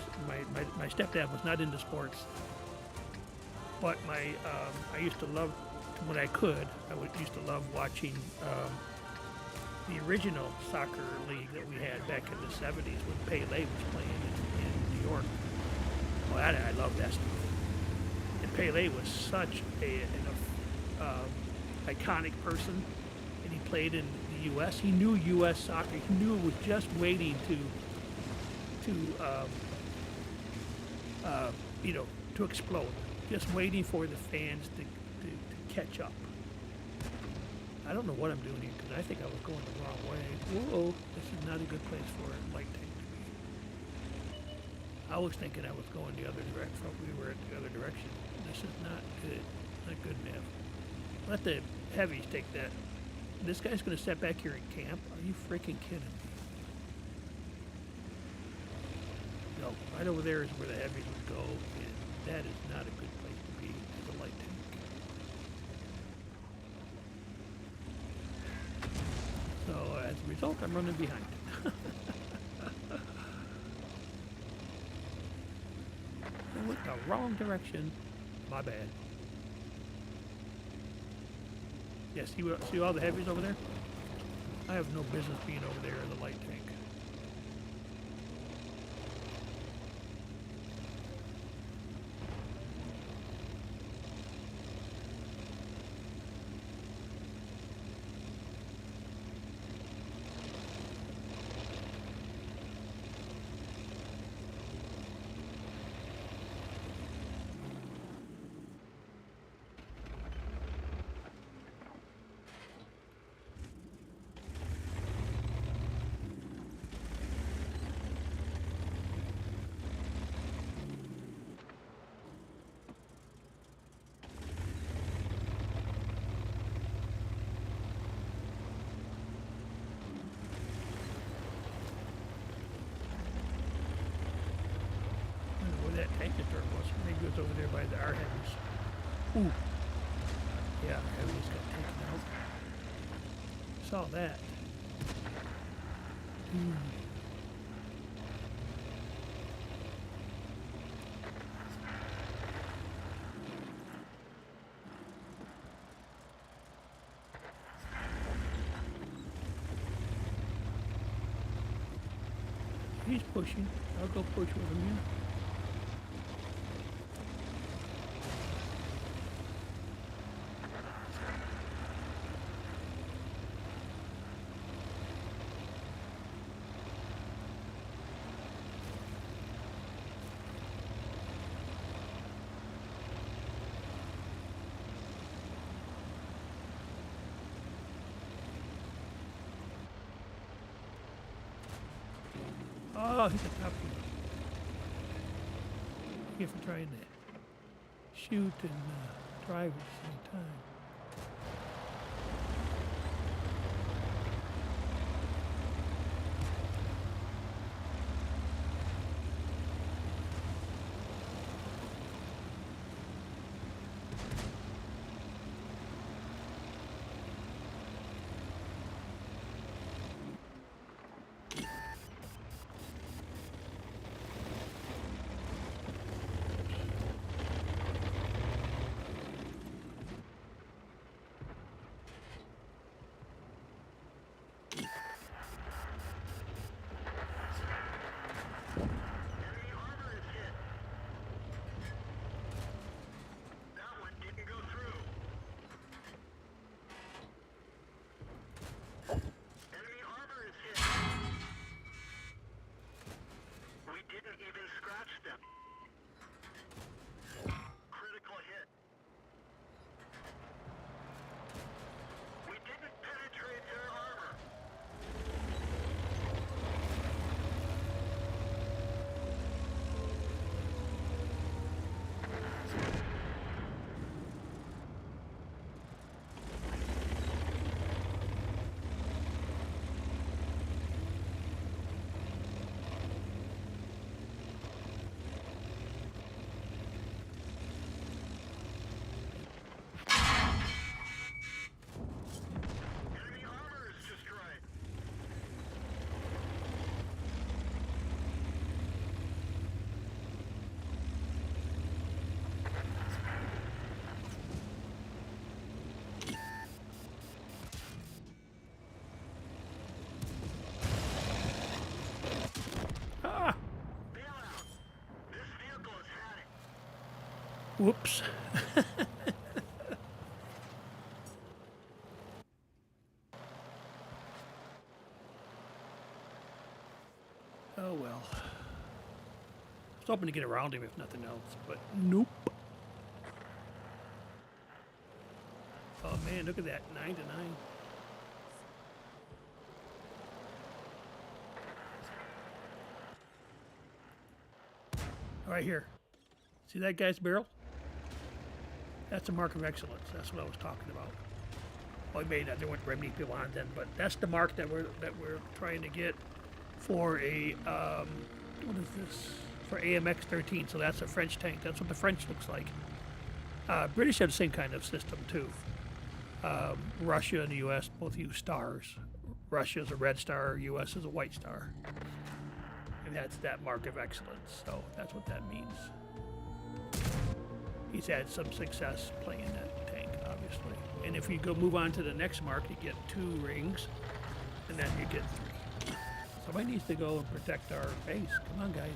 my stepdad was not into sports, but I used to love, when I could, used to love watching. The original soccer league that we had back in the 70s when Pele was playing in New York. Well, I love that stuff. And Pele was such an iconic person, and he played in the U.S. He knew U.S. soccer. He knew it was just waiting to explode, just waiting for the fans to catch up. I don't know what I'm doing here because I think I was going the wrong way. Whoa, this is not a good place for a light tank to be. I was thinking I was going the other direction. We were at the other direction. This is not good. Not good, man. Let the heavies take that. This guy's going to sit back here and camp? Are you freaking kidding me? So right over there is where the heavies would go, and that is not a good place to be as a light tank. So as a result, I'm running behind. I went the wrong direction. My bad. Yeah, see all the heavies over there? I have no business being over there in the light tank. That tank turret was. Maybe it was over there by the our heavies. Ooh. Yeah, our heavies got taken out. Saw that. He's pushing. I'll go push with him, yeah. Oh, he's a top one. Here for trying to shoot and drive at the same time. Enemy armor is hit. That one didn't go through. Enemy armor is hit. We didn't even scratch them. Critical hit. We didn't penetrate their armor. Enemy armor is destroyed. Ah! Bailout. This vehicle has had it. Whoops. Oh well. I was hoping to get around him if nothing else, but nope. Oh man, look at that. 9 to 9. Right here. See that guy's barrel? That's a mark of excellence. That's what I was talking about. Well, maybe there weren't very many people on then, but that's the mark that we're trying to get for a what is this? for AMX-13. So that's a French tank. That's what the French looks like. British have the same kind of system too. Russia and the U.S. both use stars. Russia is a red star. U.S. is a white star. And that's that mark of excellence. So that's what that means. He's had some success playing that tank, obviously. And if you go move on to the next mark, you get 2 rings, and then you get 3. Somebody needs to go and protect our base. Come on, guys.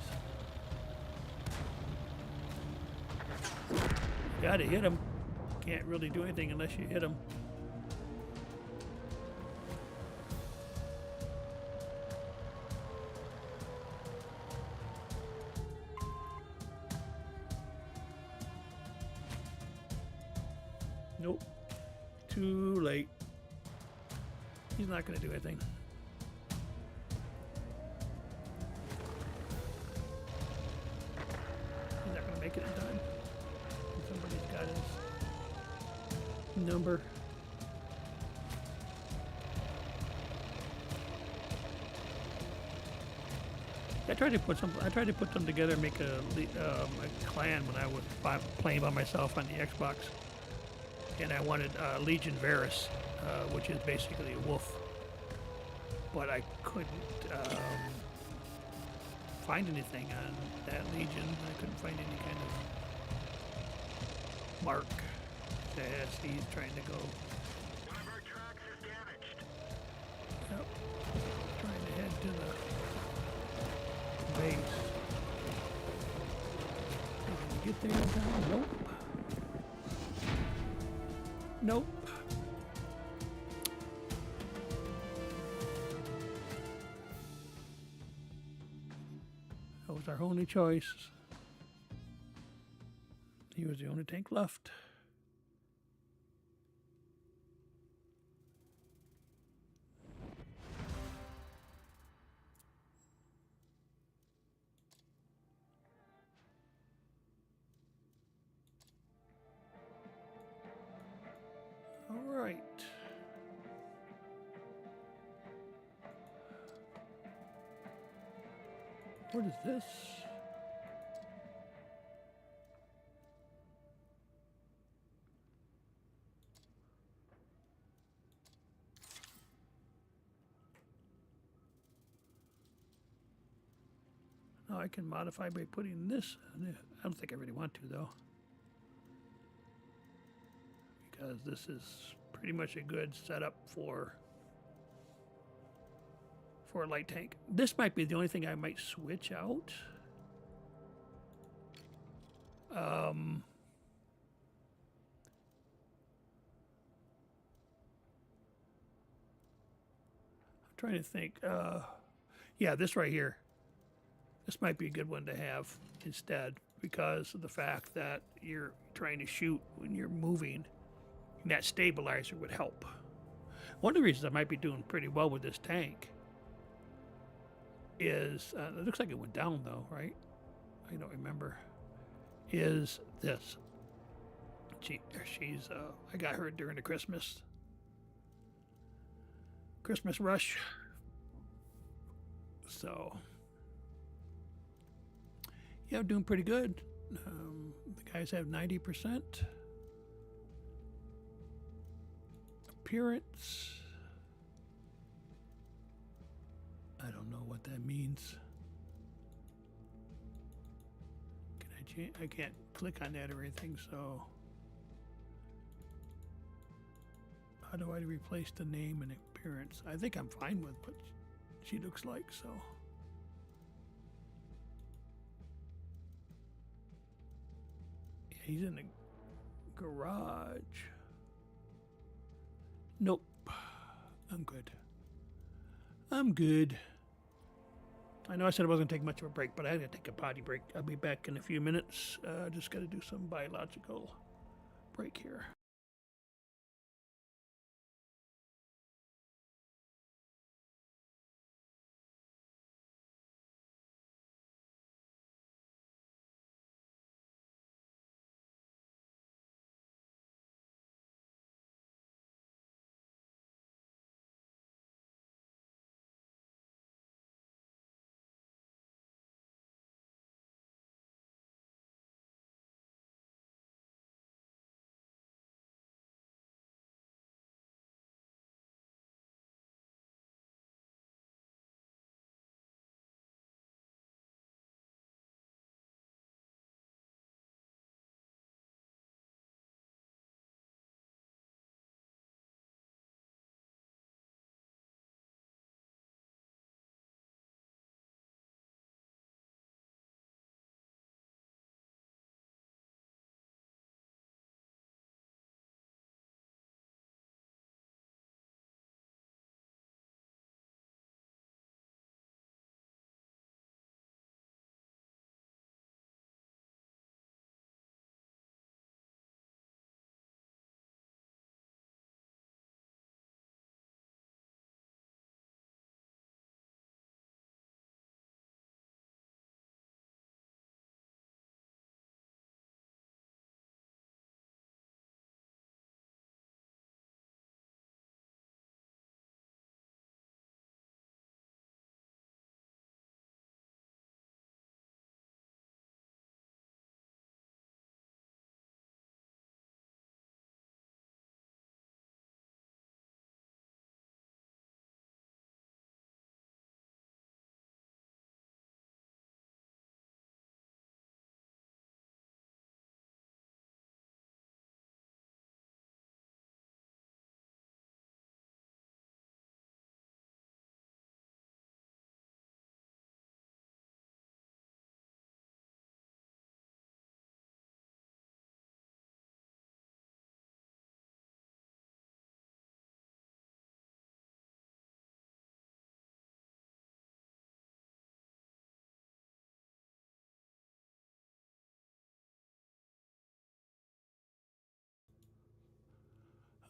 You gotta hit him. Can't really do anything unless you hit him. Nope. Too late. He's not going to do anything. He's not going to make it in time. Somebody's got his number. I tried to put them together and make a clan when I was playing by myself on the Xbox. And I wanted Legion Varus, which is basically a wolf. But I couldn't find anything on that Legion. I couldn't find any kind of mark as he's trying to go. One of our tracks is damaged. Yep. Trying to head to the base. Can we get there in time? Nope. Nope. That was our only choice. He was the only tank left. All right. What is this? Now I can modify by putting this in it. I don't think I really want to though, because this is pretty much a good setup for a light tank. This might be the only thing I might switch out. I'm trying to think. Yeah, this right here. This might be a good one to have instead because of the fact that you're trying to shoot when you're moving, and that stabilizer would help. One of the reasons I might be doing pretty well with this tank is, it looks like it went down though, right? I don't remember. Is this. She's, I got her during the Christmas rush. So, yeah, I'm doing pretty good. The guys have 90%. Appearance. I don't know what that means. Can I change? I can't click on that or anything, so how do I replace the name and appearance? I think I'm fine with what she looks like, so. Yeah, he's in the garage. Nope. I'm good. I'm good. I know I said I wasn't going to take much of a break, but I had to take a potty break. I'll be back in a few minutes. Just got to do some biological break here.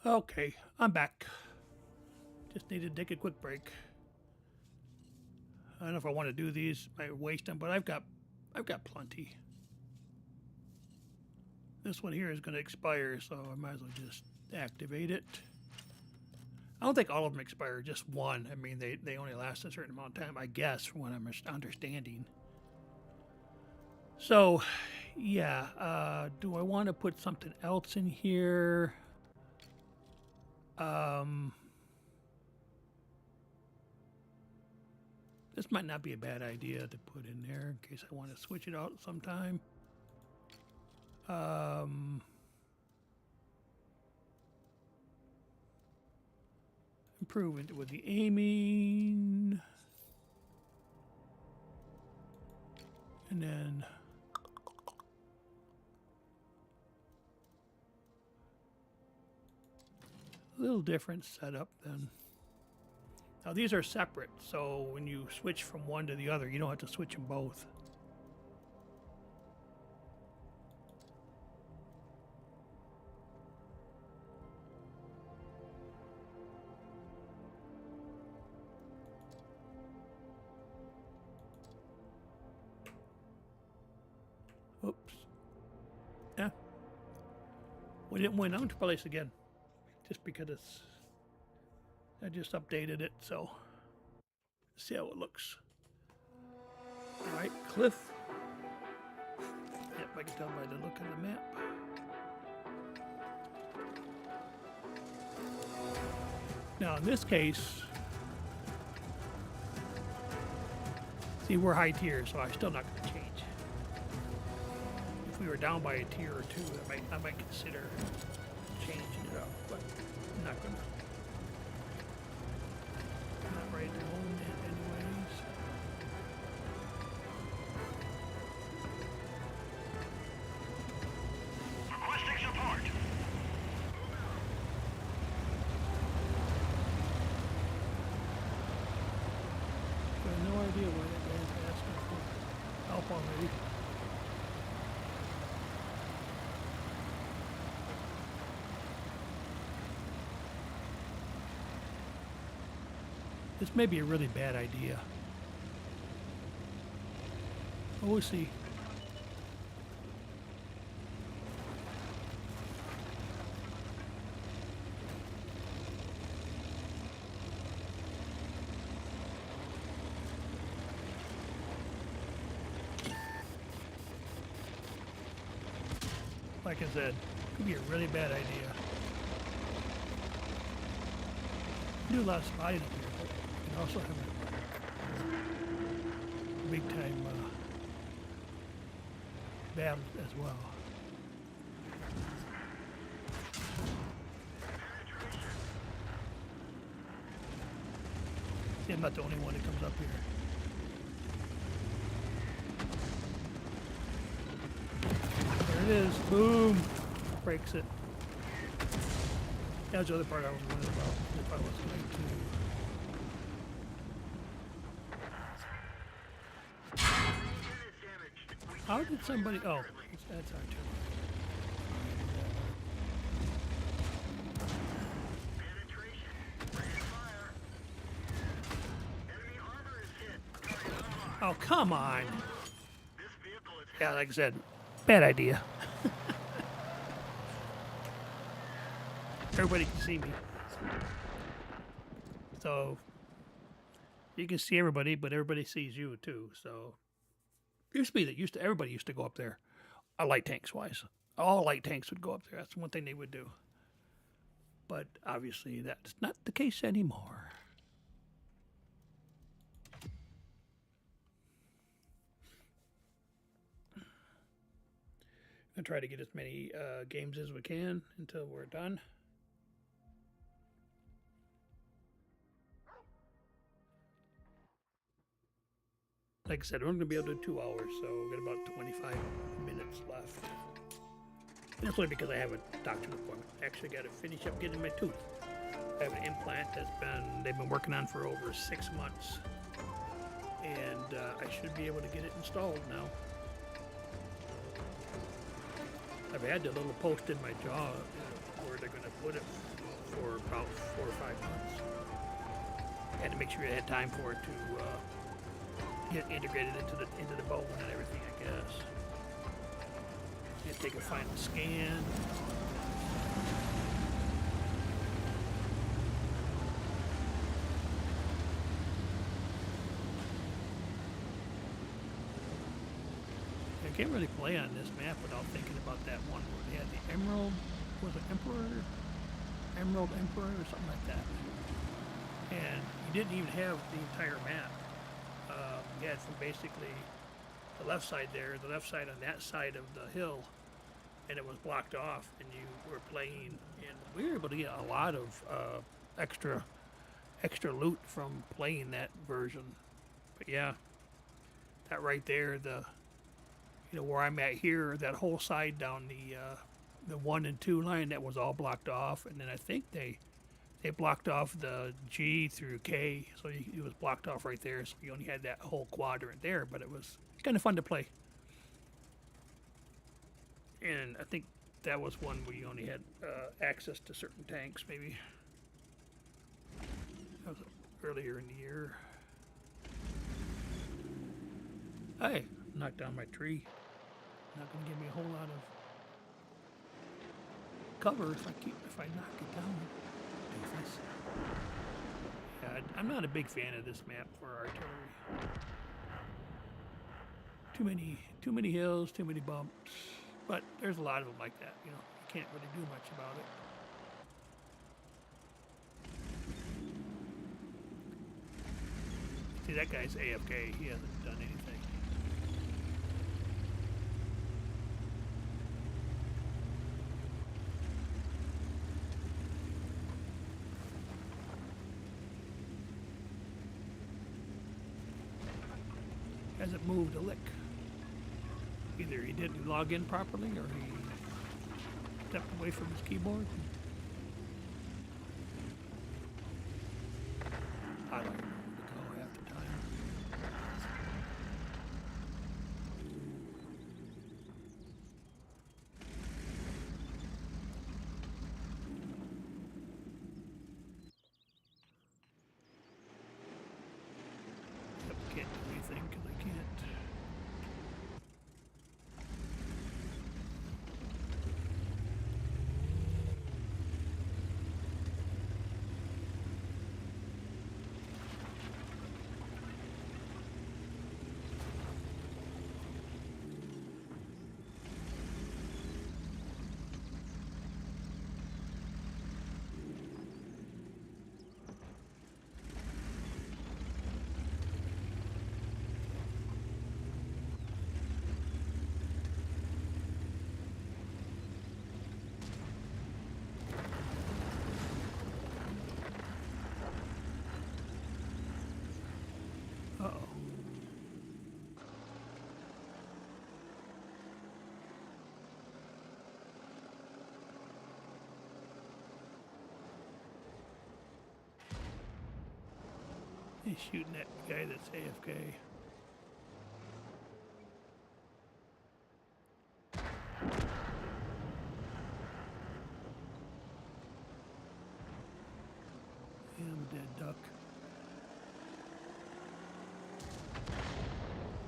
Okay, I'm back. Just need to take a quick break. I don't know if I want to do these. I waste them, but I've got plenty. This one here is going to expire, so I might as well just activate it. I don't think all of them expire, just one. I mean, they only last a certain amount of time, I guess, from what I'm understanding. So, yeah, do I want to put something else in here? This might not be a bad idea to put in there in case I want to switch it out sometime. Improvement with the aiming. And then a little different setup then. Now these are separate, so when you switch from one to the other, you don't have to switch them both. Oops. Yeah. We didn't win on place again. Just because it's... I just updated it, so... Let's see how it looks. Alright, cliff. Yep, I can tell by the look of the map. Now in this case... See, we're high tier, so I'm still not going to change. If we were down by a tier or two, I might consider changing it up, but I'm not gonna. Not right at the moment, anyways. Requesting support. I have no idea why that guy's asking for help already. This may be a really bad idea. Oh, we'll see. Like I said, could be a really bad idea. Do a lot of spotting up here, but you can also have a big time battle as well. See, I'm not the only one that comes up here. There it is. Boom. Breaks it. That was the other part I was wondering about. If I was going to... How did somebody... Oh, that's our turn. Oh, come on. Yeah, like I said, bad idea. Everybody can see me. So, you can see everybody, but everybody sees you too. So, used to be that everybody used to go up there, light tanks wise. All light tanks would go up there. That's one thing they would do. But obviously, that's not the case anymore. I'm gonna try to get as many games as we can until we're done. Like I said, we're going to be able to do 2 hours, so we've got about 25 minutes left. And that's only because I have a doctor's appointment. I actually got to finish up getting my tooth. I have an implant they've been working on for over 6 months. And I should be able to get it installed now. I've had the little post in my jaw where they're going to put it. for about 4 or 5 months. Had to make sure you had time for it to get integrated into the bone and everything, I guess. You take a final scan. I can't really play on this map without thinking about that one where they had the Emerald, was it Emperor? Emerald Emperor or something like that. And you didn't even have the entire map. You had from basically the left side there, the left side on that side of the hill, and it was blocked off, and you were playing, and we were able to get a lot of extra loot from playing that version. But yeah, that right there, where I'm at here, that whole side down the 1 and 2 line, that was all blocked off, and then I think they blocked off the G through K, so it was blocked off right there, so you only had that whole quadrant there, but it was kind of fun to play. And I think that was one where you only had access to certain tanks, maybe. That was earlier in the year. Hey, knocked down my tree. Not going to give me a whole lot of cover if I knock it down. Yeah, I'm not a big fan of this map for artillery. Too many hills, too many bumps. But there's a lot of them like that, you can't really do much about it. See, that guy's AFK, he hasn't done anything. Hasn't moved a lick. Either he didn't log in properly or he stepped away from his keyboard. I don't know where to go half the time. Yep, can't do anything because I can't. Uh-oh. He's shooting that guy that's AFK. Yeah, I'm a dead duck.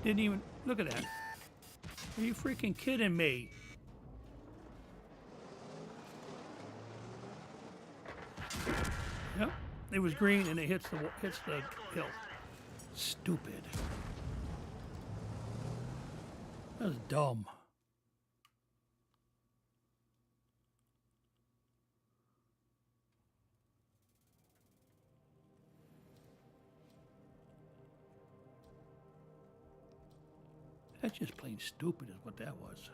Didn't even look at that. Are you freaking kidding me? Yep, it was green and it hits the hill. Stupid. That was dumb. That's just plain stupid is what that was.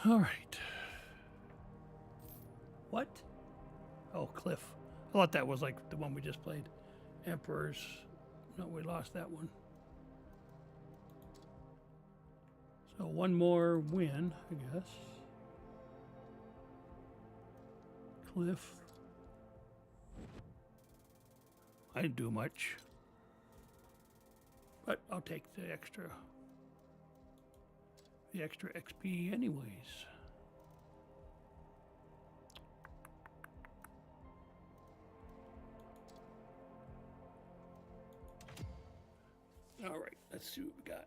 All right. What? Oh, Cliff. I thought that was like the one we just played. Emperors. No, we lost that one. So one more win, I guess. Cliff. I didn't do much. But I'll take the extra XP anyways. All right, let's see what we got.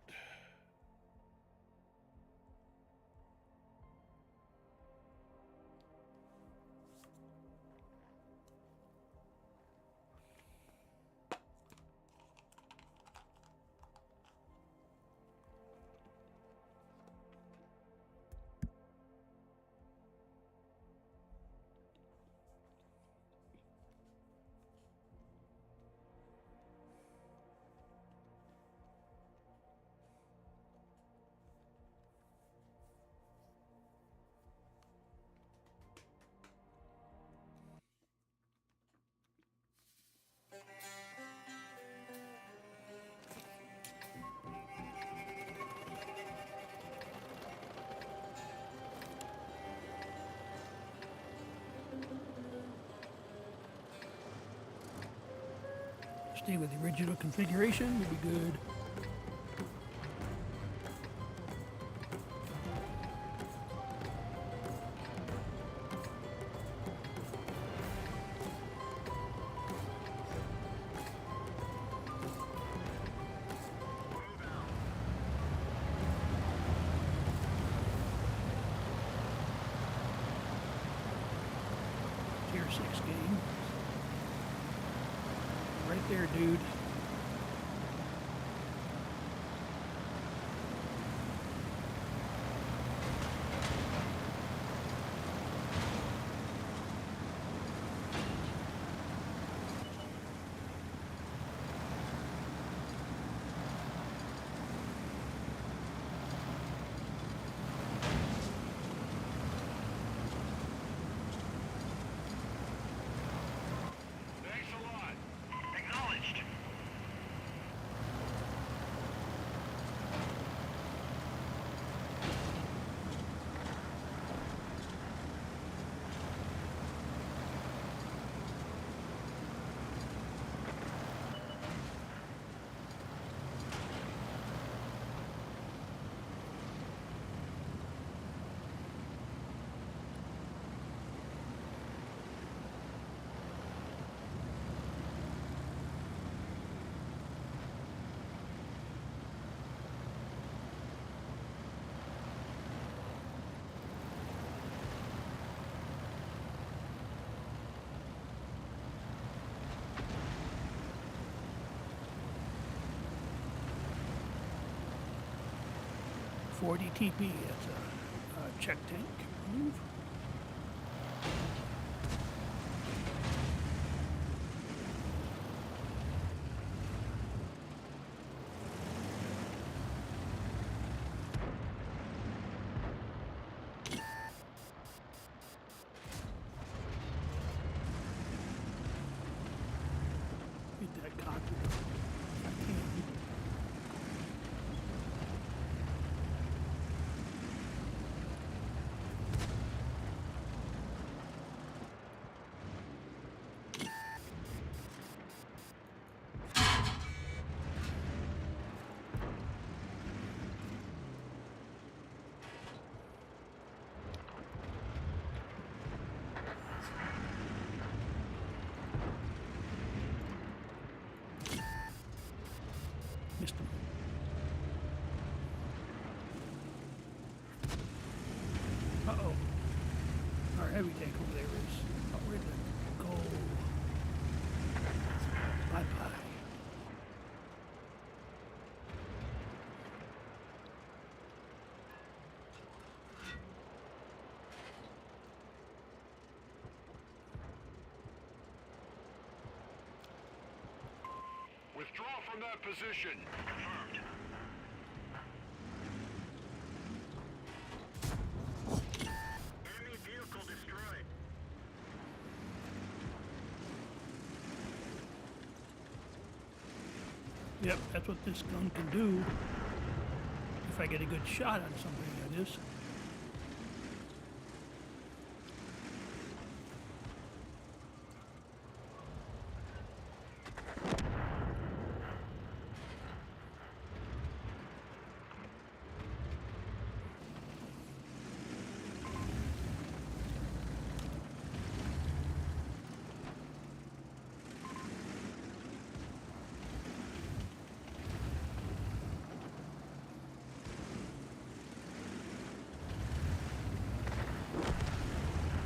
Stay with the original configuration, will be good. Tier 6 game. Right there, dude. Thanks a lot. Acknowledged. .40 TP, that's a check tank. Move. Get that cockpit. I can. Missed him. Uh-oh. Our heavy tank over there is... Oh, where'd it go? Bye-bye. Withdraw from that position. Confirmed. Yep, that's what this gun can do. If I get a good shot on somebody, that is.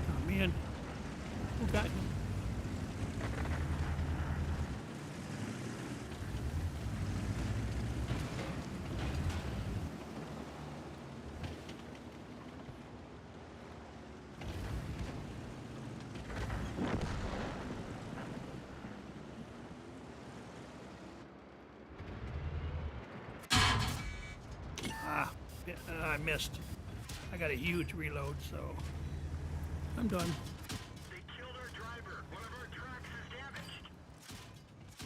Oh man, who got him? Ah, yeah, I missed. I got a huge reload, so I'm done. They killed our driver. One of our trucks is damaged.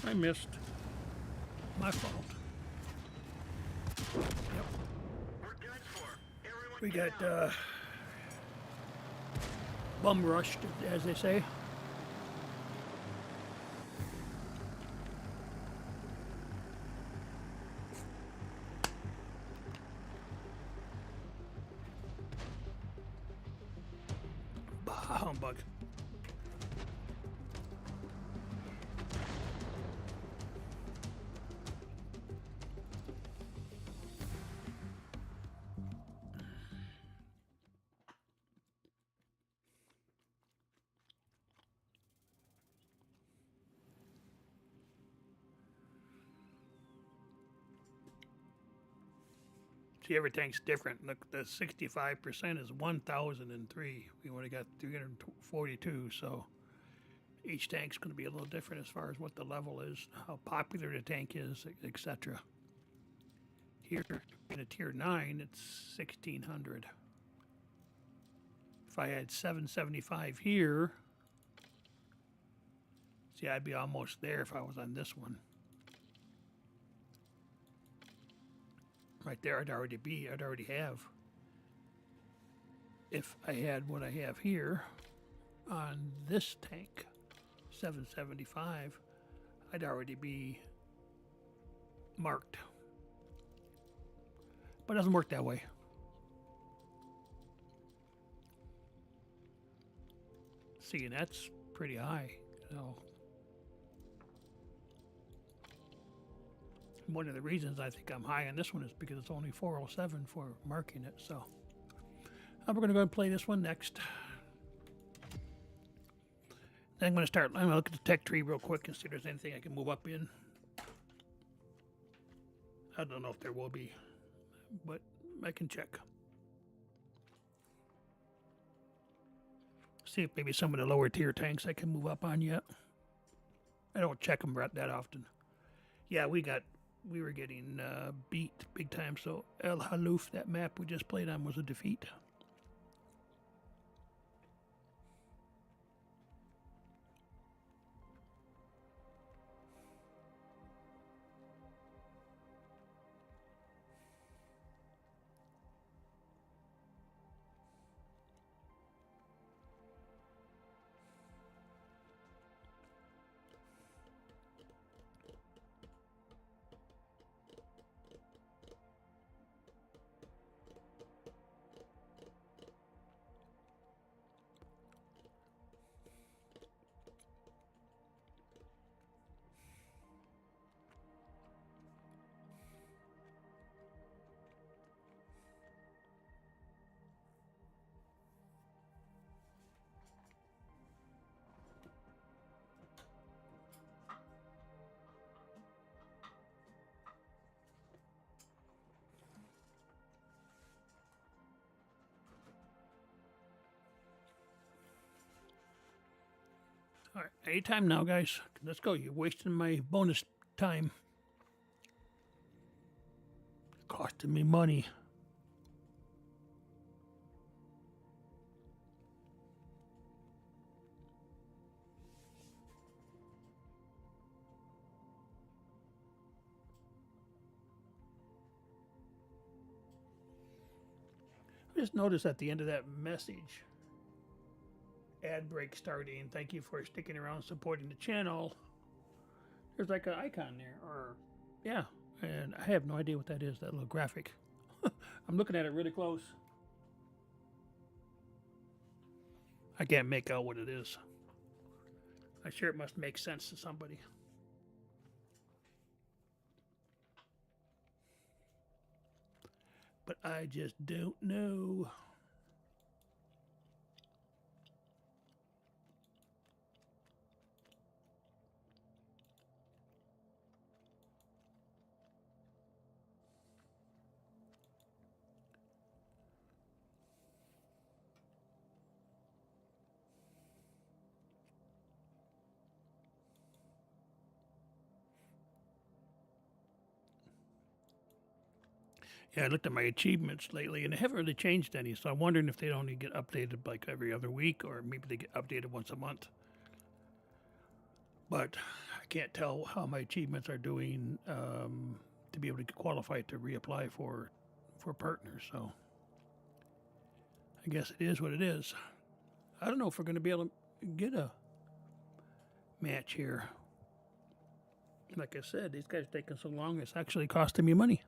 I missed. My fault. Yep. We're done for. Everyone We get got out. bum rushed, as they say. Bah, humbug. See, every tank's different. Look, the 65% is 1,003. We only got 342, so each tank's going to be a little different as far as what the level is, how popular the tank is, etc. Here in a tier 9, it's 1,600. If I had 775 here, see, I'd be almost there if I was on this one. Right there, I'd already have. If I had what I have here on this tank, 775, I'd already be marked. But it doesn't work that way. See, and that's pretty high. So one of the reasons I think I'm high on this one is because it's only 407 for marking it. So we're going to go and play this one next. Then I'm going to look at the tech tree real quick and see if there's anything I can move up in. I don't know if there will be, but I can check. See if maybe some of the lower tier tanks I can move up on yet. I don't check them that often. Yeah, we were getting beat big time, so El Haluf, that map we just played on, was a defeat. All right, anytime now, guys. Let's go. You're wasting my bonus time. Costing me money. just noticed at the end of that message, ad break starting, thank you for sticking around supporting the channel. There's like an icon there, or yeah, and I have no idea what that is, that little graphic. I'm looking at it really close. I can't make out what it is. I'm sure it must make sense to somebody. But I just don't know. Yeah, I looked at my achievements lately, and they haven't really changed any. So I'm wondering if they only get updated like every other week, or maybe they get updated once a month. But I can't tell how my achievements are doing to be able to get qualified to reapply for partners. So I guess it is what it is. I don't know if we're going to be able to get a match here. Like I said, these guys are taking so long, it's actually costing me money.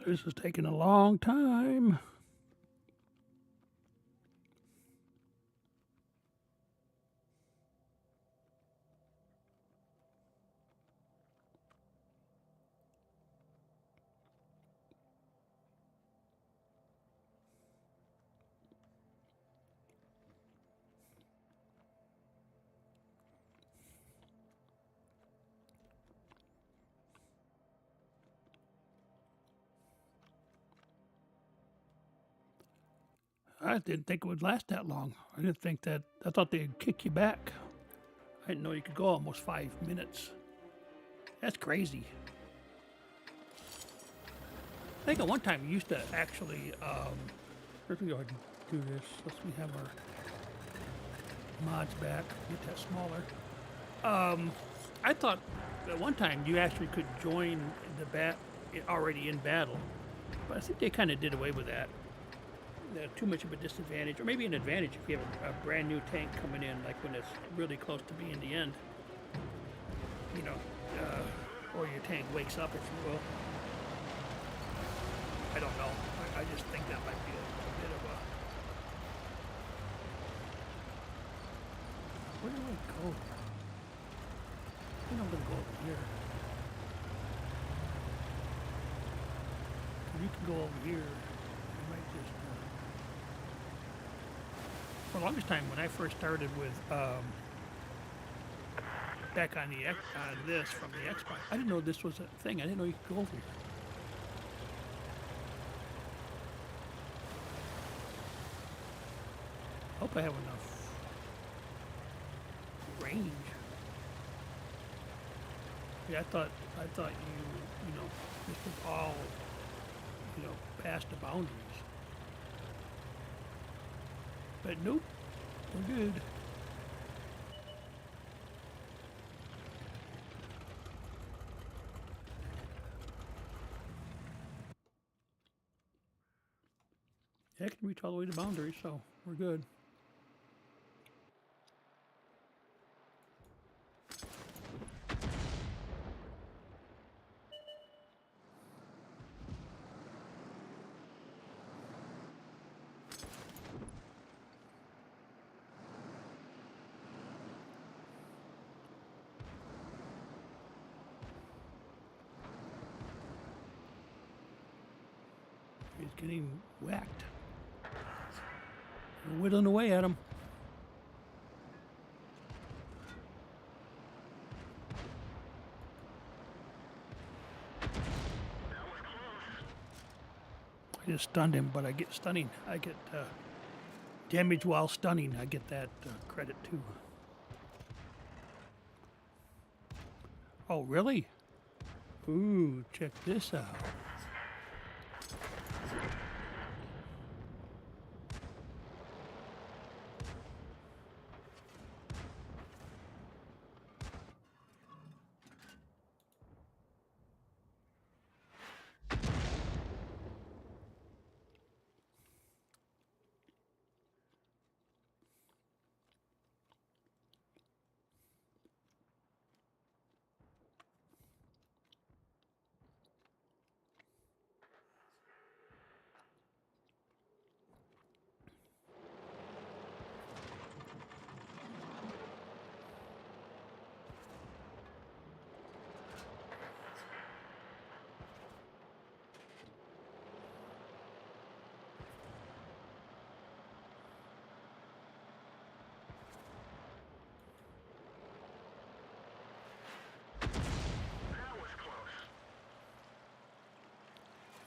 This is taking a long time. I didn't think it would last that long. I didn't think that. I thought they'd kick you back. I didn't know you could go almost 5 minutes. That's crazy. I think at one time you used to actually. Let's go ahead and do this. Let's have our mods back. Get that smaller. I thought at one time you actually could join the already in battle, but I think they kind of did away with that. Too much of a disadvantage, or maybe an advantage if you have a brand new tank coming in, like when it's really close to being the end. You know, or your tank wakes up, if you will. I don't know. I just think that might be a bit of a. Where do I go? I think I'm gonna go over here. You can go over here. I might just. For the longest time, when I first started with back on this from the Xbox, I didn't know this was a thing. I didn't know you could go over here. Hope I have enough range. Yeah, I thought you know, this was all, past the boundaries. But nope, we're good. Yeah, I can reach all the way to the boundary, so we're good. getting whacked. We're whittling away at him. I just stunned him, but I get stunning. I get damage while stunning. I get that credit too. Oh, really? Ooh, check this out.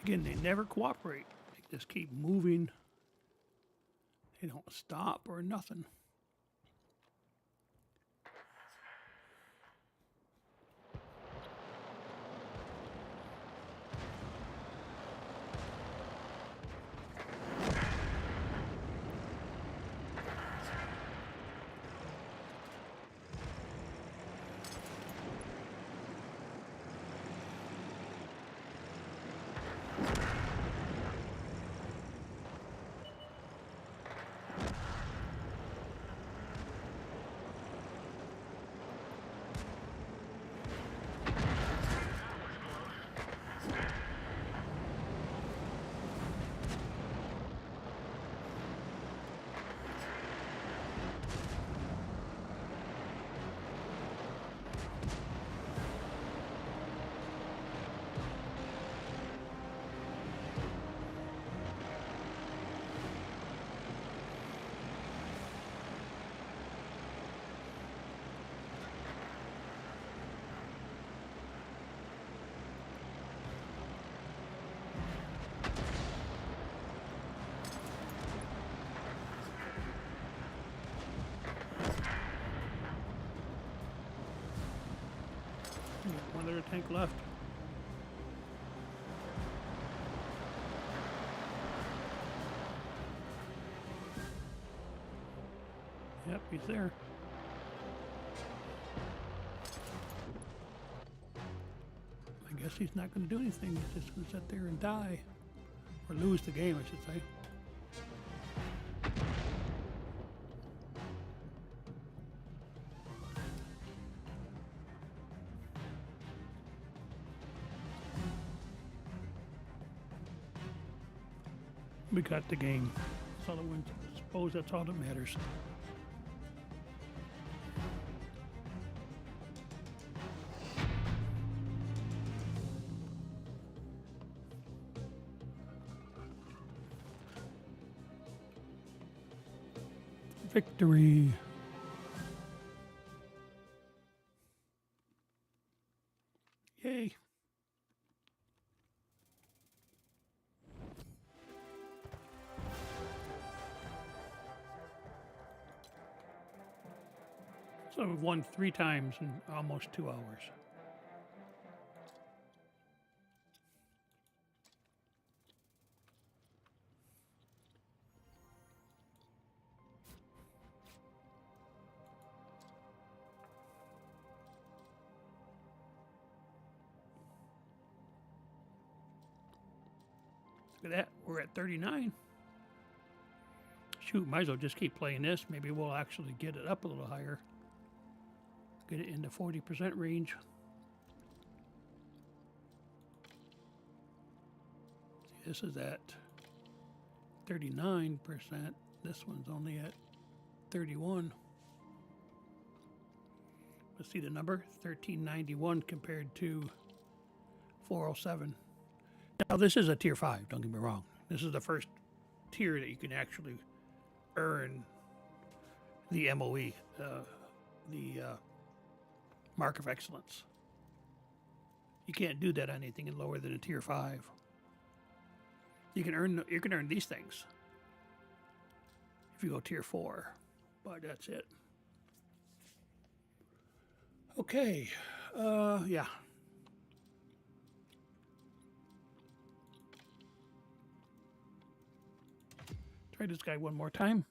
Again, they never cooperate. They just keep moving. They don't stop or nothing. One other tank left. Yep, he's there. I guess he's not going to do anything. He's just going to sit there and die. Or lose the game, I should say. We got the game. That's all that wins. I suppose that's all that matters. Victory. Yay. So we've won 3 times in almost 2 hours. Look at that, we're at 39. Shoot, might as well just keep playing this. Maybe we'll actually get it up a little higher. Get it in the 40% range. This is at 39%. This one's only at 31. Let's see the number, 1391 compared to 407. Now this is a tier 5, don't get me wrong. This is the first tier that you can actually earn the MOE, the Mark of Excellence. You can't do that on anything lower than a tier 5. You can earn these things if you go tier 4, but that's it. Okay, yeah. Try this guy one more time.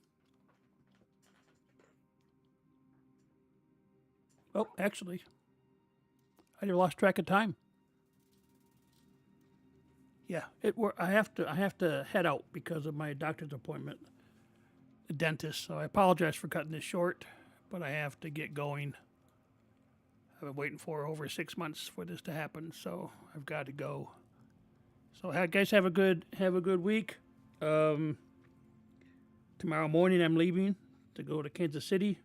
Oh, actually, I lost track of time. Yeah, I have to head out because of my doctor's appointment, the dentist. So I apologize for cutting this short, but I have to get going. I've been waiting for over 6 months for this to happen, so I've got to go. So, guys, have a good week. Tomorrow morning, I'm leaving to go to Kansas City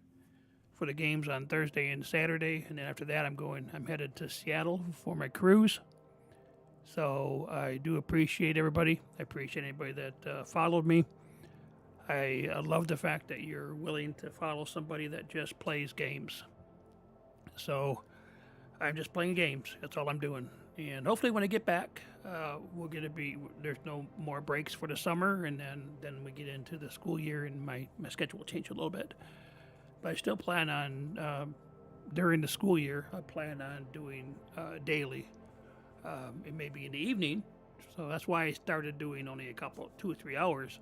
for the games on Thursday and Saturday, and then after that, I'm headed to Seattle for my cruise. So I do appreciate everybody. I appreciate anybody that followed me. I love the fact that you're willing to follow somebody that just plays games. So I'm just playing games. That's all I'm doing. And hopefully when I get back, there's no more breaks for the summer, and then we get into the school year, and my schedule will change a little bit. But I still plan on, during the school year, I plan on doing daily. It may be in the evening, so that's why I started doing only 2 or 3 hours,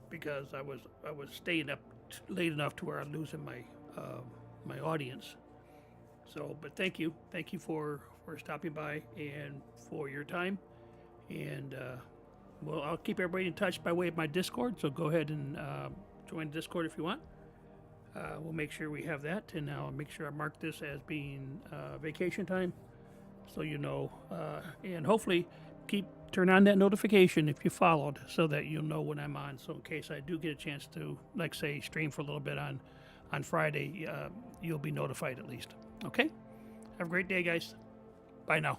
because I was staying up late enough to where I'm losing my audience. So, but thank you for stopping by and for your time, and well, I'll keep everybody in touch by way of my Discord. So go ahead and join Discord if you want. We'll make sure we have that, and I'll make sure I mark this as being vacation time, so you know, and hopefully turn on that notification if you followed, so that you'll know when I'm on. So in case I do get a chance to, like, say, stream for a little bit on Friday, you'll be notified at least. Okay? Have a great day, guys. Bye now.